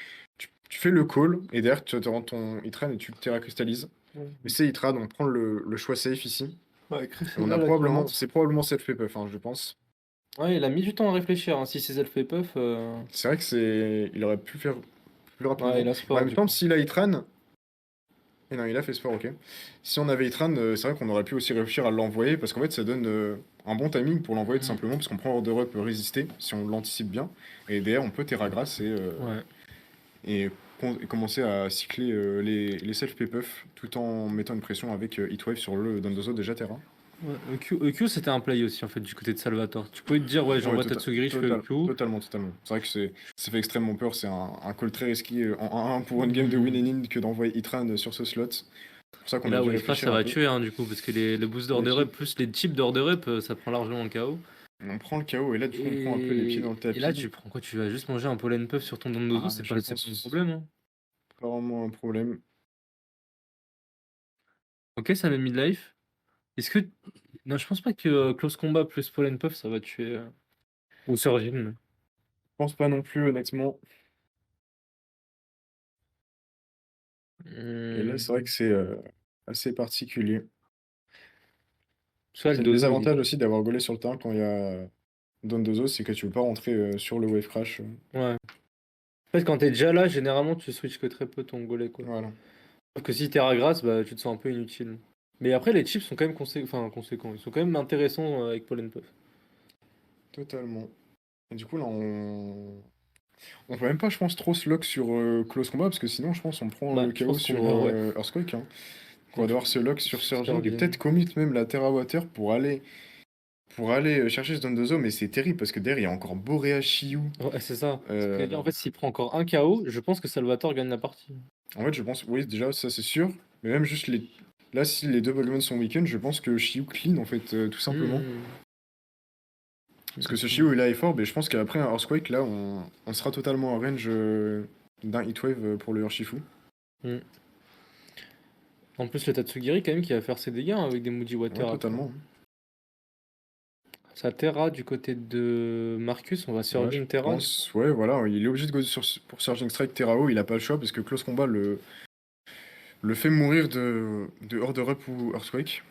le call, et derrière tu te rends ton Itran et tu Terra cristallises. Mais c'est Itran, on prend le choix safe ici. Ouais, Et Cresselia, on a là, probablement, clairement. c'est probablement self puff, hein, je pense. Ouais, il a mis du temps à réfléchir, hein. Si c'est Elf et Puff, C'est vrai que il aurait pu faire plus ouais, rapidement. il a Mais en sport même du temps, coup. s'il a Itran, et non, il a fait sport, ok. Si on avait Itran, c'est vrai qu'on aurait pu aussi réfléchir à l'envoyer, parce qu'en fait, ça donne un bon timing pour l'envoyer tout Mhm. simplement, parce qu'on prend Order Up résister, si on l'anticipe bien. Et derrière, on peut Terra Grass Ouais. et commencer à cycler les self puff tout en mettant une pression avec Heatwave sur le Dondozo déjà Terra. Ouais, EQ, c'était un play aussi en fait du côté de Salvatore. Tu pouvais te dire, ouais, Ouais, j'envoie Tatsugiri, je fais EQ. totalement. C'est vrai que ça fait extrêmement peur. C'est un call très risqué en 1 pour une game de win Mhm. and in que d'envoyer Itran sur ce slot. C'est pour ça Et qu'on a là, dû Wave Crash, réfléchir ça un va peu. tuer hein, du coup, parce que le boost Les d'order up types, plus les types d'order up, ça prend largement le KO. on prend le KO et là, du coup, on prend un peu les pieds dans le Et là, tapis. tu prends quoi? Tu vas juste manger un pollen puff sur ton Dondozo, Ah, je c'est pas un pense problème, hein. pas vraiment un problème. Ok, ça met midlife. Est-ce que. Non, je pense pas que Close Combat plus pollen puff, ça va tuer. Ou Surgeon. Je pense pas non plus, honnêtement. Et là, c'est vrai que c'est assez particulier. Soit le C'est le dozo, désavantage aussi d'avoir gaulé sur le terrain quand il y a Dondozo, c'est que tu peux pas rentrer sur le wave crash. Ouais. En fait, quand t'es déjà là, généralement, tu switches que très peu ton golet, quoi. Voilà, Sauf que si t'es Ragras, bah, tu te sens un peu inutile. Mais après, les chips sont quand même conséquents. Ils sont quand même intéressants avec Pollen Puff. totalement. Et du coup, là, on peut même pas, je pense, trop se lock sur Close Combat, parce que sinon, je pense, on prend Bah, le je KO pense qu'on sur va, ouais. Earthquake, hein. On va Contre devoir se lock sur Surging et Surgeon. peut-être commit même la Terra Water pour aller chercher ce Dondozo, mais c'est terrible parce que derrière, il y a encore Borea Shiyu. Ouais, c'est ça. Ce que Euh, j'allais dire, en fait, s'il prend encore un KO, je pense que Salvatore gagne la partie. En fait, je pense, oui, déjà, ça c'est sûr, mais même juste les. Là, si les deux Pokémon sont weekend, je pense que Shiyu clean, en fait, tout simplement. Hmm. Parce que ce Shiyu, il est fort, mais je pense qu'après un Earthquake, là, on sera totalement en range d'un Heatwave pour le Urshifu. Hmm. En plus, le Tatsugiri, quand même, qui va faire ses dégâts hein, avec des Moody Ouais, Water après. totalement. Ça Terra du côté de Marcus, on va Ouais, je Surging Terra. pense. Ouais, voilà, il est obligé de go pour Surging Strike Terrao, il a pas le choix parce que Close Combat le fait mourir de Order Up ou Earthquake.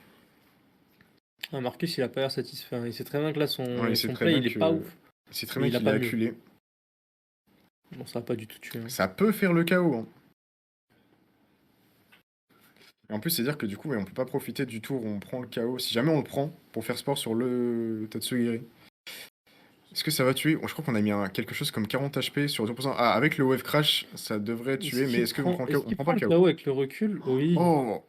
Ah, Marcus, il a pas l'air satisfait, hein. Il sait très bien que là, Ouais, son play, il est pas ouf. il sait très Mais bien il a qu'il est pas mieux. acculé. Bon, ça va pas du tout tuer, hein. Ça peut faire le chaos, hein. Et en plus, c'est-à-dire que du coup, ouais, on peut pas profiter du tour où on prend le KO. Si jamais on le prend pour faire sport sur le Tatsugiri. Est-ce que ça va tuer? Je crois qu'on a mis quelque chose comme 40 HP sur 2%. Ah, avec le Wave Crash, ça devrait tuer, mais est-ce qu'on prend le Est-ce KO? On qu'il prend pas prend le le KO. KO avec le recul? Oui. Oh!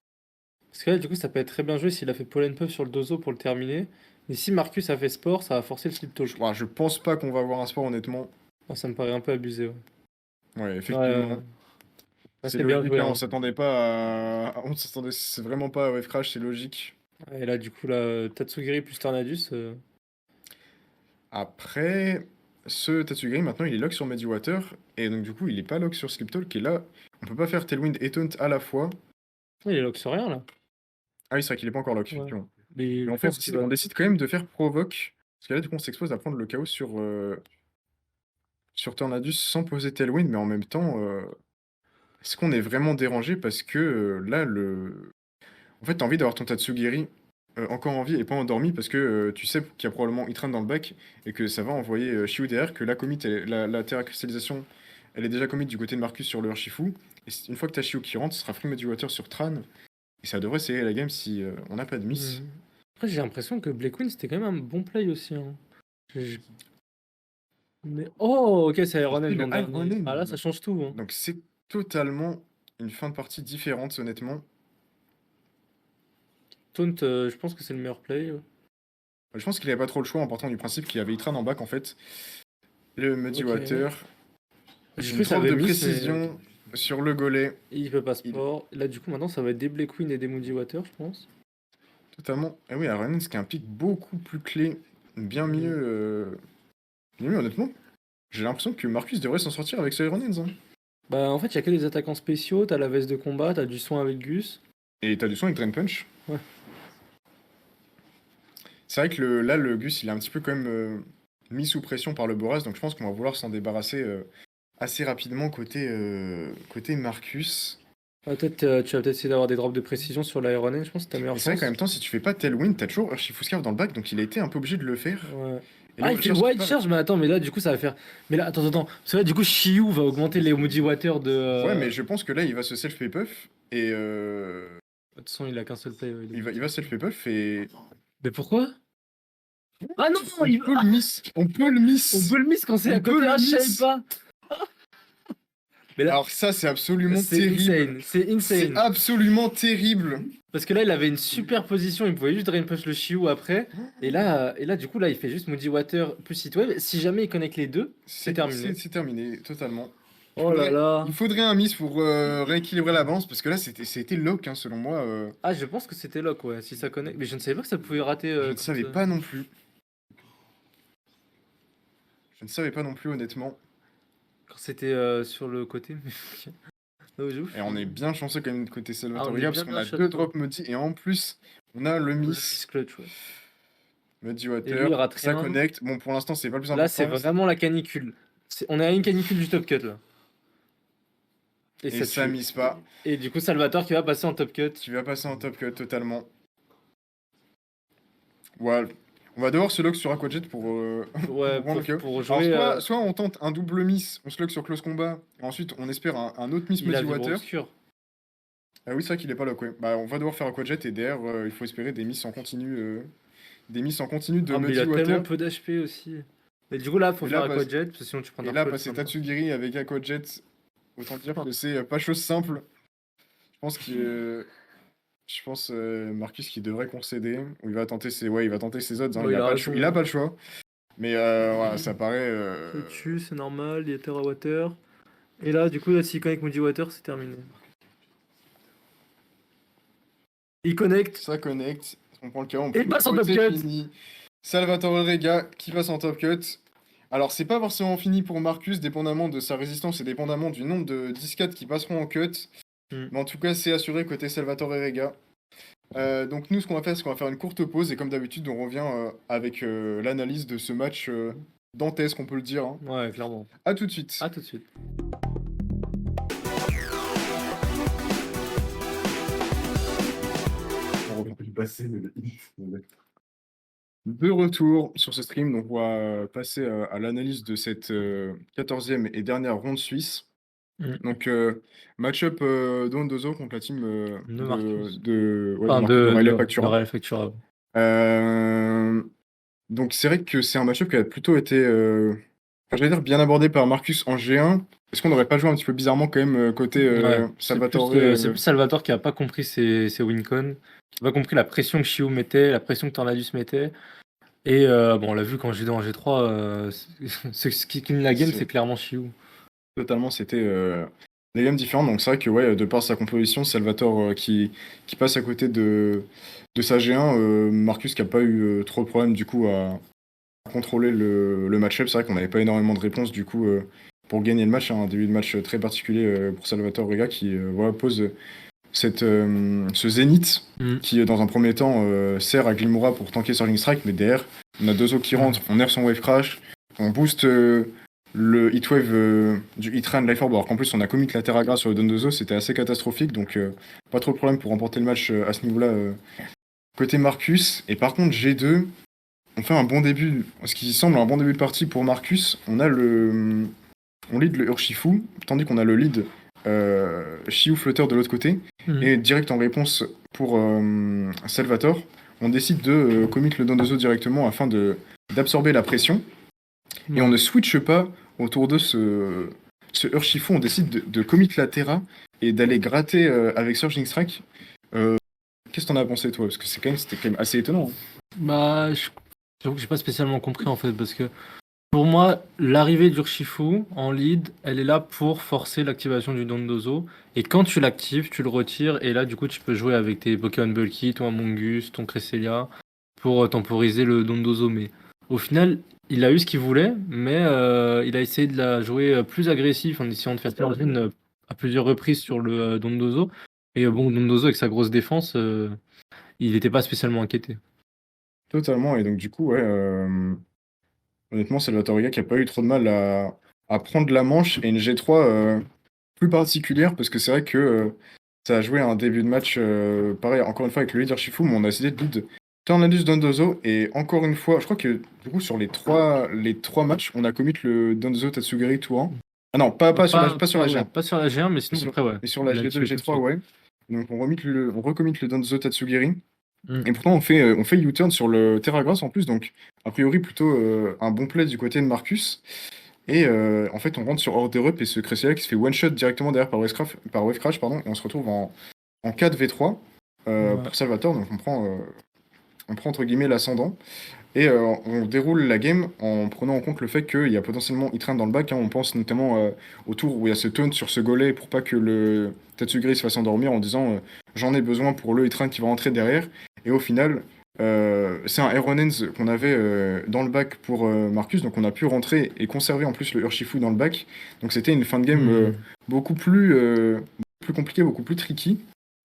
Parce que là, du coup, ça peut être très bien joué s'il a fait Pollen Puff sur le dozo pour le terminer. Mais si Marcus a fait sport, ça va forcer le slip talk. Je pense pas qu'on va avoir un sport, honnêtement. Ah, ça me paraît un peu abusé, ouais. Ouais, Ouais, effectivement. ouais, C'est c'est bien logique, joué, hein, on hein. s'attendait pas à. On s'attendait vraiment pas à Wave Crash, c'est logique. Et là, du coup, là, Tatsugiri plus Tornadus. Après, ce Tatsugiri, maintenant, il est lock sur Mediwater, et donc du coup, il est pas lock sur Skip Talk, et là, on peut pas faire Tailwind et Taunt à la fois. Ouais, il est lock sur rien, là. Ah oui, c'est vrai qu'il est pas encore lock, Ouais. effectivement. Mais Mais je pense qu'il va. on décide quand même de faire Provoke, parce que là, du coup, on s'expose à prendre le chaos sur Tornadus sans poser Tailwind, mais en même temps, est-ce qu'on est vraiment dérangé? Parce que là, En fait, t'as envie d'avoir ton Tatsugiri encore en vie et pas endormi parce que tu sais qu'il y a probablement Itran dans le bac et que ça va envoyer Shiu derrière, que la commit, la terra cristallisation, elle est déjà commit du côté de Marcus sur le Urshifu. Et une fois que tu as Shiu qui rentre, ce sera Free Muddy Water sur Tran. Et ça devrait sceller la game si on n'a pas de miss. Après, j'ai l'impression que Black Queen, c'était quand même un bon play aussi. Hein. Mais... Oh, ok, c'est Iron C'est Man. le Iron Man. Ah là, ça change tout. Hein. Donc c'est totalement une fin de partie différente, honnêtement. Taunt, je pense que c'est le meilleur play. Je pense qu'il n'avait pas trop le choix en partant du principe qu'il y avait Itran en back en fait. Le Muddy Ok. Water. J'ai Une cru que ça drop avait de miss, mais- précision sur le golet. Il peut pas sport. Là, du coup, maintenant, ça va être des Black Queen et des Moody Water, je pense. Totalement. Et oui, Iron Man, c'est un pick beaucoup plus clé. Bien mieux. Bien mieux, honnêtement. J'ai l'impression que Marcus devrait s'en sortir avec ce Iron Hands. Hein. Bah, en fait, il y a que des attaquants spéciaux. T'as la veste de combat, t'as du soin avec Gus. Et t'as du son avec Drain Punch. Ouais. C'est vrai que là, le Gus, il est un petit peu quand même mis sous pression par le Boras, donc je pense qu'on va vouloir s'en débarrasser assez rapidement côté Marcus. Peut-être tu vas peut-être essayer d'avoir des drops de précision sur l'Iron Man, je pense que c'est ta meilleure Mais c'est vrai chance. qu'en même temps, si tu fais pas Tailwind, t'as toujours Urshifu dans le back, donc il a été un peu obligé de le faire. Ouais. Et là, Ah, il fait le White Charge, mais attends, mais là, du coup, ça va faire. Mais là, attends. Parce que là, du coup, Shiyu va augmenter les Moody Water de. Ouais, mais je pense que là, il va se self-pay puff et De toute façon, il a qu'un seul play. Ouais, il va self-pay puff et Mais pourquoi? Ah non, on peut le miss. On peut le miss. On peut le miss quand c'est On à peut côté. le Ah, je savais miss. pas. Mais là, Alors ça, c'est absolument c'est terrible. insane. C'est C'est insane. absolument terrible. Parce que là, il avait une super position. Il pouvait juste Drain Punch le Shiyu après. Et là, du coup, là, il fait juste Moody Water plus Heatwave. Si jamais il connecte les deux, c'est terminé. C'est terminé, totalement. Oh là là. Il faudrait un miss pour rééquilibrer la balance parce que là, c'était lock, hein, selon moi. Ah, je pense que c'était lock, ouais, si ça connecte. Mais je ne savais pas que ça pouvait rater. Je ne savais pas non plus. Je ne savais pas non plus, honnêtement. Quand c'était sur le côté. Non, j'avoue, Et on est bien chanceux quand même côté Salvatore on est Riga bien parce qu'on a chanceux. deux drops Muddy et en plus, on a le miss. clutch, ouais. Muddy Et lui, il Water, rate ça rien. connecte. Bon, pour l'instant, c'est pas le plus important. Là, c'est vraiment la canicule. On est à une canicule du top cut, là. Et ça tue. mise pas. Et du coup, Salvatore qui va passer en top cut. Qui va passer en top cut totalement. Voilà. On va devoir se lock sur Aquajet pour, Ouais, pour, que... pour jouer. Alors, soit on tente un double miss, on se lock sur close combat, et ensuite on espère un autre miss il a Muddy Vibro Water. obscur. Ah oui, c'est vrai qu'il est pas lock, ouais. Bah, on va devoir faire Aquajet et derrière, il faut espérer des miss en continu. Des miss en continu de Ah, mais il Muddy a Water. tellement peu d'HP aussi. Mais du coup, là, faut Et faire là, Aquajet, parce que sinon tu prends Et Dark là, Cloud, passer sympa. Tatsugiri avec Aquajet, autant dire que c'est pas chose simple. Je pense que Marcus qui devrait concéder, ou il va tenter ses odds, hein, Ouais, il a pas le choix. Mais voilà, ça paraît. Ça tue, c'est normal, il y a Terra Water. Et là, du coup, là, s'il connecte Moody Water, c'est terminé. Il connecte. Ça connecte, on prend le KO, Et il passe en top cut. Fini. Salvatore Rega qui passe en top cut. Alors, c'est pas forcément fini pour Marcus, dépendamment de sa résistance et dépendamment du nombre de 10-4 qui passeront en cut. Mais en tout cas, c'est assuré côté Salvatore Rega. Donc nous, ce qu'on va faire, c'est qu'on va faire une courte pause et comme d'habitude, on revient avec l'analyse de ce match dantesque, on peut le dire. Hein. Ouais, clairement. À tout de suite. À tout de suite. On revient plus passer de retour sur ce stream, donc on va passer à l'analyse de cette 14e et dernière ronde suisse. Donc, match-up d'Ondozo contre la team de Riley Factura. Donc, c'est vrai que c'est un match-up qui a plutôt été, j'allais dire, bien abordé par Marcus en G1. Est-ce qu'on n'aurait pas joué un petit peu bizarrement quand même côté Salvatore C'est plus Salvatore qui a pas compris ses wincons, qui a pas compris la pression que Shiu mettait, la pression que Tornadus mettait. Et bon, on l'a vu quand G2 en G3, ce qui clean la game, c'est clairement Shiu. Totalement, c'était des games différents. Donc c'est vrai que ouais, de par sa composition, Salvatore qui passe à côté de sa G1, Marcus qui a pas eu trop de problèmes du coup à contrôler le match-up. C'est vrai qu'on n'avait pas énormément de réponses du coup pour gagner le match. Un début de match très particulier pour Salvatore Rega qui pose ce zénith qui dans un premier temps sert à Glimura pour tanker Surging Strike, mais derrière on a deux autres qui rentrent, on nerf son wave crash, on booste le hitwave du Hitran Life Orb, alors qu'en plus on a commit la Terra Grace sur le Dondozo, c'était assez catastrophique, donc pas trop de problème pour remporter le match à ce niveau-là côté Marcus. Et par contre, G2, on fait un bon début, ce qui semble un bon début de partie pour Marcus. On lead le Urshifu, tandis qu'on a le lead Shiu Flutter de l'autre côté. Mhm. Et direct en réponse pour Salvatore, on décide de commit le Dondozo directement afin d'absorber la pression. Et on Ouais. ne switch pas autour de ce Urshifu, on décide de commit la Terra et d'aller gratter avec Surging Strike. Qu'est-ce que t'en as pensé toi? Parce que c'était quand même assez étonnant, hein. Bah, j'avoue que j'ai pas spécialement compris en fait, parce que pour moi, l'arrivée d'Urshifu en lead, elle est là pour forcer l'activation du Dondozo. Et quand tu l'actives, tu le retires, et là, du coup, tu peux jouer avec tes Pokémon Bulky, ton Amoonguss, ton Cresselia, pour temporiser le Dondozo. Mais au final, il a eu ce qu'il voulait, mais il a essayé de la jouer plus agressif en essayant de faire Turgid à plusieurs reprises sur le Dondozo. Et bon, Dondozo, avec sa grosse défense, il n'était pas spécialement inquiété. Totalement, et donc du coup, ouais, honnêtement, Salvatore Higa qui a pas eu trop de mal à prendre la manche, et une G3 plus particulière, parce que c'est vrai que ça a joué un début de match, pareil, encore une fois avec le leader Shifu, mais on a décidé de lead Tornadus Dondozo, et encore une fois, je crois que du coup, sur les trois matchs, on a commit le Dondozo Tatsugiri tout 1. Ah non, pas sur la Ouais, G1, pas sur la G1, mais mais sinon, après, ouais. sur la Il a G2 et activé tout de G3, suite. ouais. Donc on recommit le Dondozo Tatsugiri. Mm. Et pourtant, on fait U-turn sur le Terragrass en plus, donc a priori plutôt un bon play du côté de Marcus. Et en fait, on rentre sur Horde Up et ce Cresselia qui se fait one-shot directement derrière par Wave Crash, pardon, et on se retrouve en 4v3 Ouais. pour Salvatore, donc on prend entre guillemets l'ascendant. Et on déroule la game en prenant en compte le fait qu'il y a potentiellement E-Train dans le back, hein. On pense notamment au tour où il y a ce taunt sur ce golet pour pas que le Tatsugiri se fasse endormir en disant j'en ai besoin pour le E-Train qui va rentrer derrière. Et au final, c'est un Ironens qu'on avait dans le back pour Marcus, donc on a pu rentrer et conserver en plus le Urshifu dans le back. Donc c'était une fin de game beaucoup plus compliquée, beaucoup plus tricky.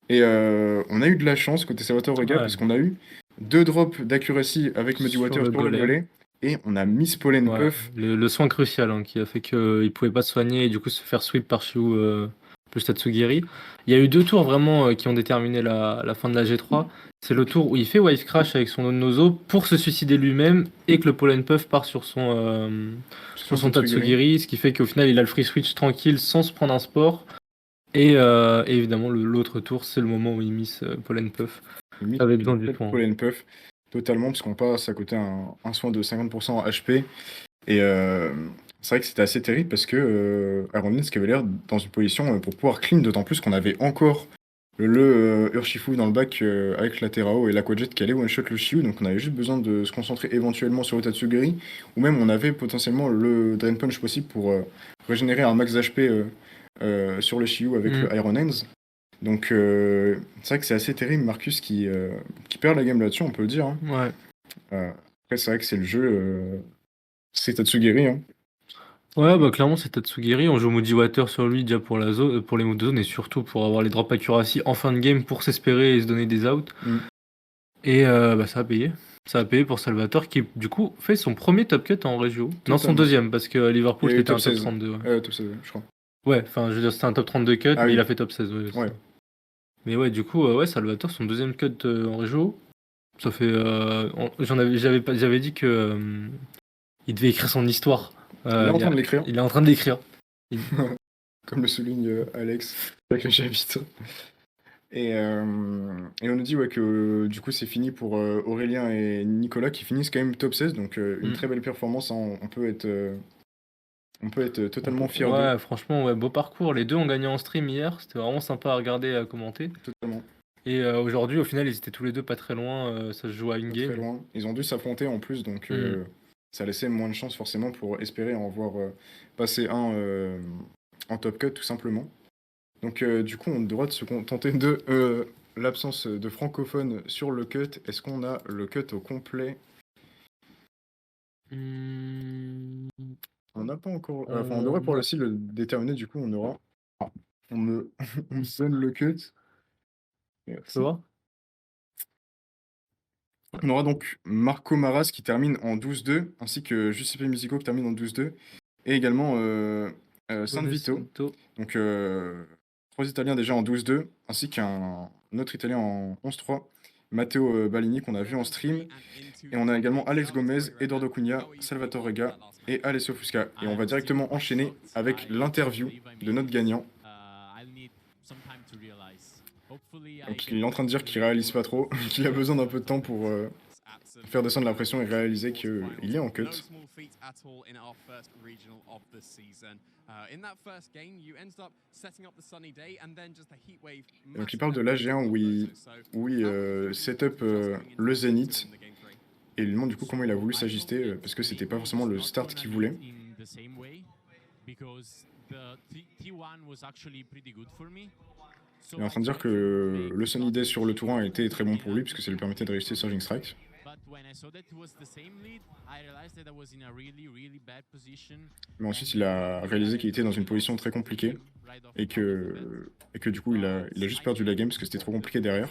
Et on a eu de la chance côté Salvatore Rega Ouais. parce qu'on a eu 2 drops d'accuracy avec Muddy Sur Water le sur le golet. golet et on a Miss Pollen Ouais. Puff. Le soin crucial hein, qui a fait qu'il pouvait pas se soigner et du coup se faire sweep par Shiu plus Tatsugiri. Il y a eu 2 tours vraiment qui ont déterminé la fin de la G3. C'est le tour où il fait Wave Crash avec son Nozo pour se suicider lui-même et que le Pollen Puff part sur son Tatsugiri, ce qui fait qu'au final il a le free switch tranquille sans se prendre un sport. Et évidemment l'autre tour c'est le moment où il miss Pollen Puff. Miss Avait besoin du soin. Pollen Puff totalement parce qu'on passe à côté un soin de 50% HP. Et c'est vrai que c'était assez terrible parce que Iron qui avait l'air dans une position pour pouvoir clean, d'autant plus qu'on avait encore le Urshifu dans le back avec la Terrao et l'Aquajet qui allait one-shot le Shiu, donc on avait juste besoin de se concentrer éventuellement sur le Tatsugiri, ou même on avait potentiellement le Drain Punch possible pour régénérer un max d'HP sur le Shiu avec le Iron Hands. Donc c'est vrai que c'est assez terrible, Marcus qui perd la game là-dessus, on peut le dire, hein. Ouais. Après c'est vrai que c'est le jeu, c'est Tatsugiri, hein. Ouais, bah clairement c'est Tatsugiri, on joue Moody Water sur lui déjà pour pour les moves de zone et surtout pour avoir les drop accuracy en fin de game pour s'espérer et se donner des outs. Mm. Et bah ça a payé. Ça a payé pour Salvatore qui du coup fait son premier top cut en régio. Non, son Totalement. deuxième parce que Il Liverpool y a eu c'était un top top 16. 32. Ouais, Top 16, je crois. ouais enfin je veux dire c'était un top 32 cut Ah mais il oui. a fait top 16. Ouais, c'est Ouais. ça. Mais ouais, du coup, ouais, Salvatore son deuxième cut en régio. Ça fait. J'avais dit que il devait écrire son histoire. Il est en train de l'écrire, Il est en train de l'écrire. comme le souligne Alex, avec le chaviste. Et on nous dit ouais, que du coup c'est fini pour Aurélien et Nicolas qui finissent quand même top 16, donc une Mm. très belle performance, hein. On peut être totalement fiers d'eux. Ouais, franchement, ouais, beau parcours. Les deux ont gagné en stream hier. C'était vraiment sympa à regarder et à commenter. Totalement. Et aujourd'hui, au final, ils étaient tous les deux pas très loin. Ça se joue à une Pas très game. loin. Ils ont dû s'affronter en plus, donc ça laissait moins de chance forcément pour espérer en voir passer un en top cut tout simplement. Donc du coup on devra se contenter de l'absence de francophone sur le cut. Est-ce qu'on a le cut au complet? Hmm, On n'a pas encore. Enfin, on devrait pouvoir aussi le déterminer. Du coup, on aura. Ah, on me, on me donne le cut. Tu Merci. vois? On aura donc Marco Maras qui termine en 12-2, ainsi que Giuseppe Musico qui termine en 12-2, et également San Vito. Donc, 3 Italiens déjà en 12-2, ainsi qu'un autre Italien en 11-3. Matteo Balini qu'on a vu en stream. Et on a également Alex Gomez, Eduardo Cunha, Salvatore Rega et Alessio Fusca. Et on va directement enchaîner avec l'interview de notre gagnant. Donc il est en train de dire qu'il réalise pas trop, qu'il a besoin d'un peu de temps pour faire descendre la pression et réaliser qu'il est en cut. Donc il parle de l'AG1 où il setup le Zénith et il demande du coup comment il a voulu s'ajuster parce que c'était pas forcément le start qu'il voulait. Il est en train de dire que le Sunny Day sur le tour 1 était très bon pour lui puisque ça lui permettait de réussir Surging Strike. Mais ensuite, il a réalisé qu'il était dans une position très compliquée et que du coup, il a juste perdu la game parce que c'était trop compliqué derrière.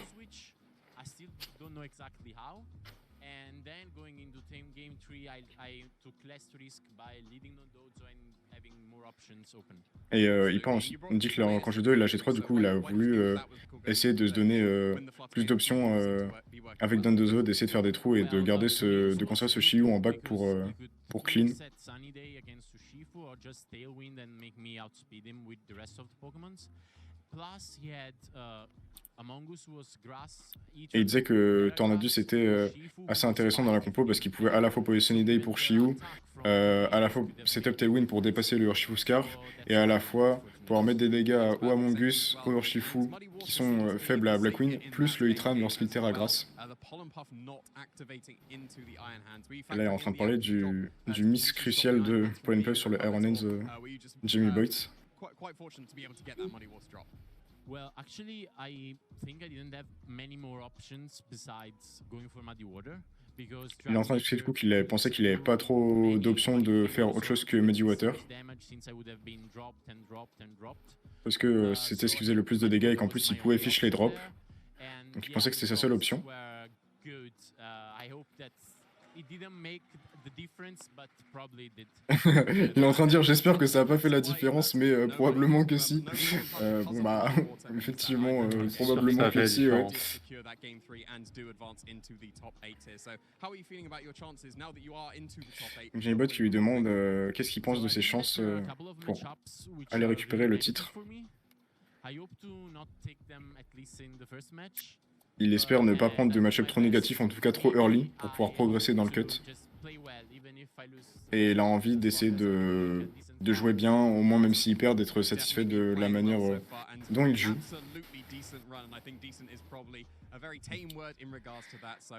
Et il dit que quand jeu 2 et la G3, du coup, il a voulu essayer de se donner plus d'options avec Dandozo, d'essayer de faire des trous et de garder de conserver ce Shiyu en back pour clean. Et il disait que Tornadus était assez intéressant dans la compo parce qu'il pouvait à la fois poser Sunny Day pour Shiyu, à la fois setup Tailwind pour dépasser le Urshifu Scarf, et à la fois pouvoir mettre des dégâts au Among Us, au Urshifu, qui sont faibles à Blackwing, plus le Hitran lorsqu'il terre à grâce. Et là, il est en train de parler du miss crucial de Point Puff sur le Iron Hands Jamie Boyce. Well, actually, I think I didn't have many more options besides going for Muddy Water. Il est en train d'expliquer du coup qu'il pensait qu'il n'avait pas trop d'options de faire autre chose que Muddy Water. Parce que c'était ce qui faisait le plus de dégâts et qu'en plus il pouvait fiche les drops. Donc il pensait que c'était sa seule option. Il est en train de dire j'espère que ça n'a pas fait la différence, mais probablement que si. Bon bah effectivement probablement que si. Ouais. J'ai Bot qui lui demande qu'est-ce qu'il pense de ses chances pour aller récupérer le titre. Il espère ne pas prendre de match-up trop négatif, en tout cas trop early, pour pouvoir progresser dans le cut. Et il a envie d'essayer de jouer bien, au moins même s'il perd, d'être satisfait de la manière dont il joue. Il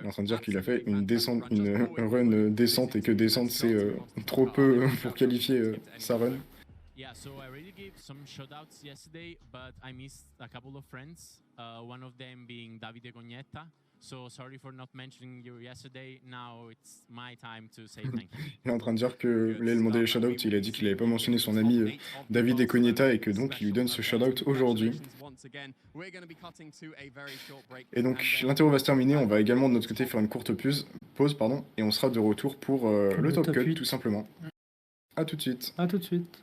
est en train de dire qu'il a fait une run décente et que descente c'est trop peu pour qualifier sa run. Yeah, so I really gave some shoutouts yesterday, but I missed a couple of friends. One of them being Davide Cognetta. So sorry for not mentioning you yesterday. Now it's my time to say thank you. Il est en train de dire que là, il demandait les shoutouts. Il a dit qu'il n'avait pas mentionné son ami Davide Cognetta et que donc il lui donne ce shoutout aujourd'hui. Et donc l'interview va se terminer. On va également de notre côté faire une courte pause, et on sera de retour pour le top cut tout simplement. A tout de suite. À tout de suite.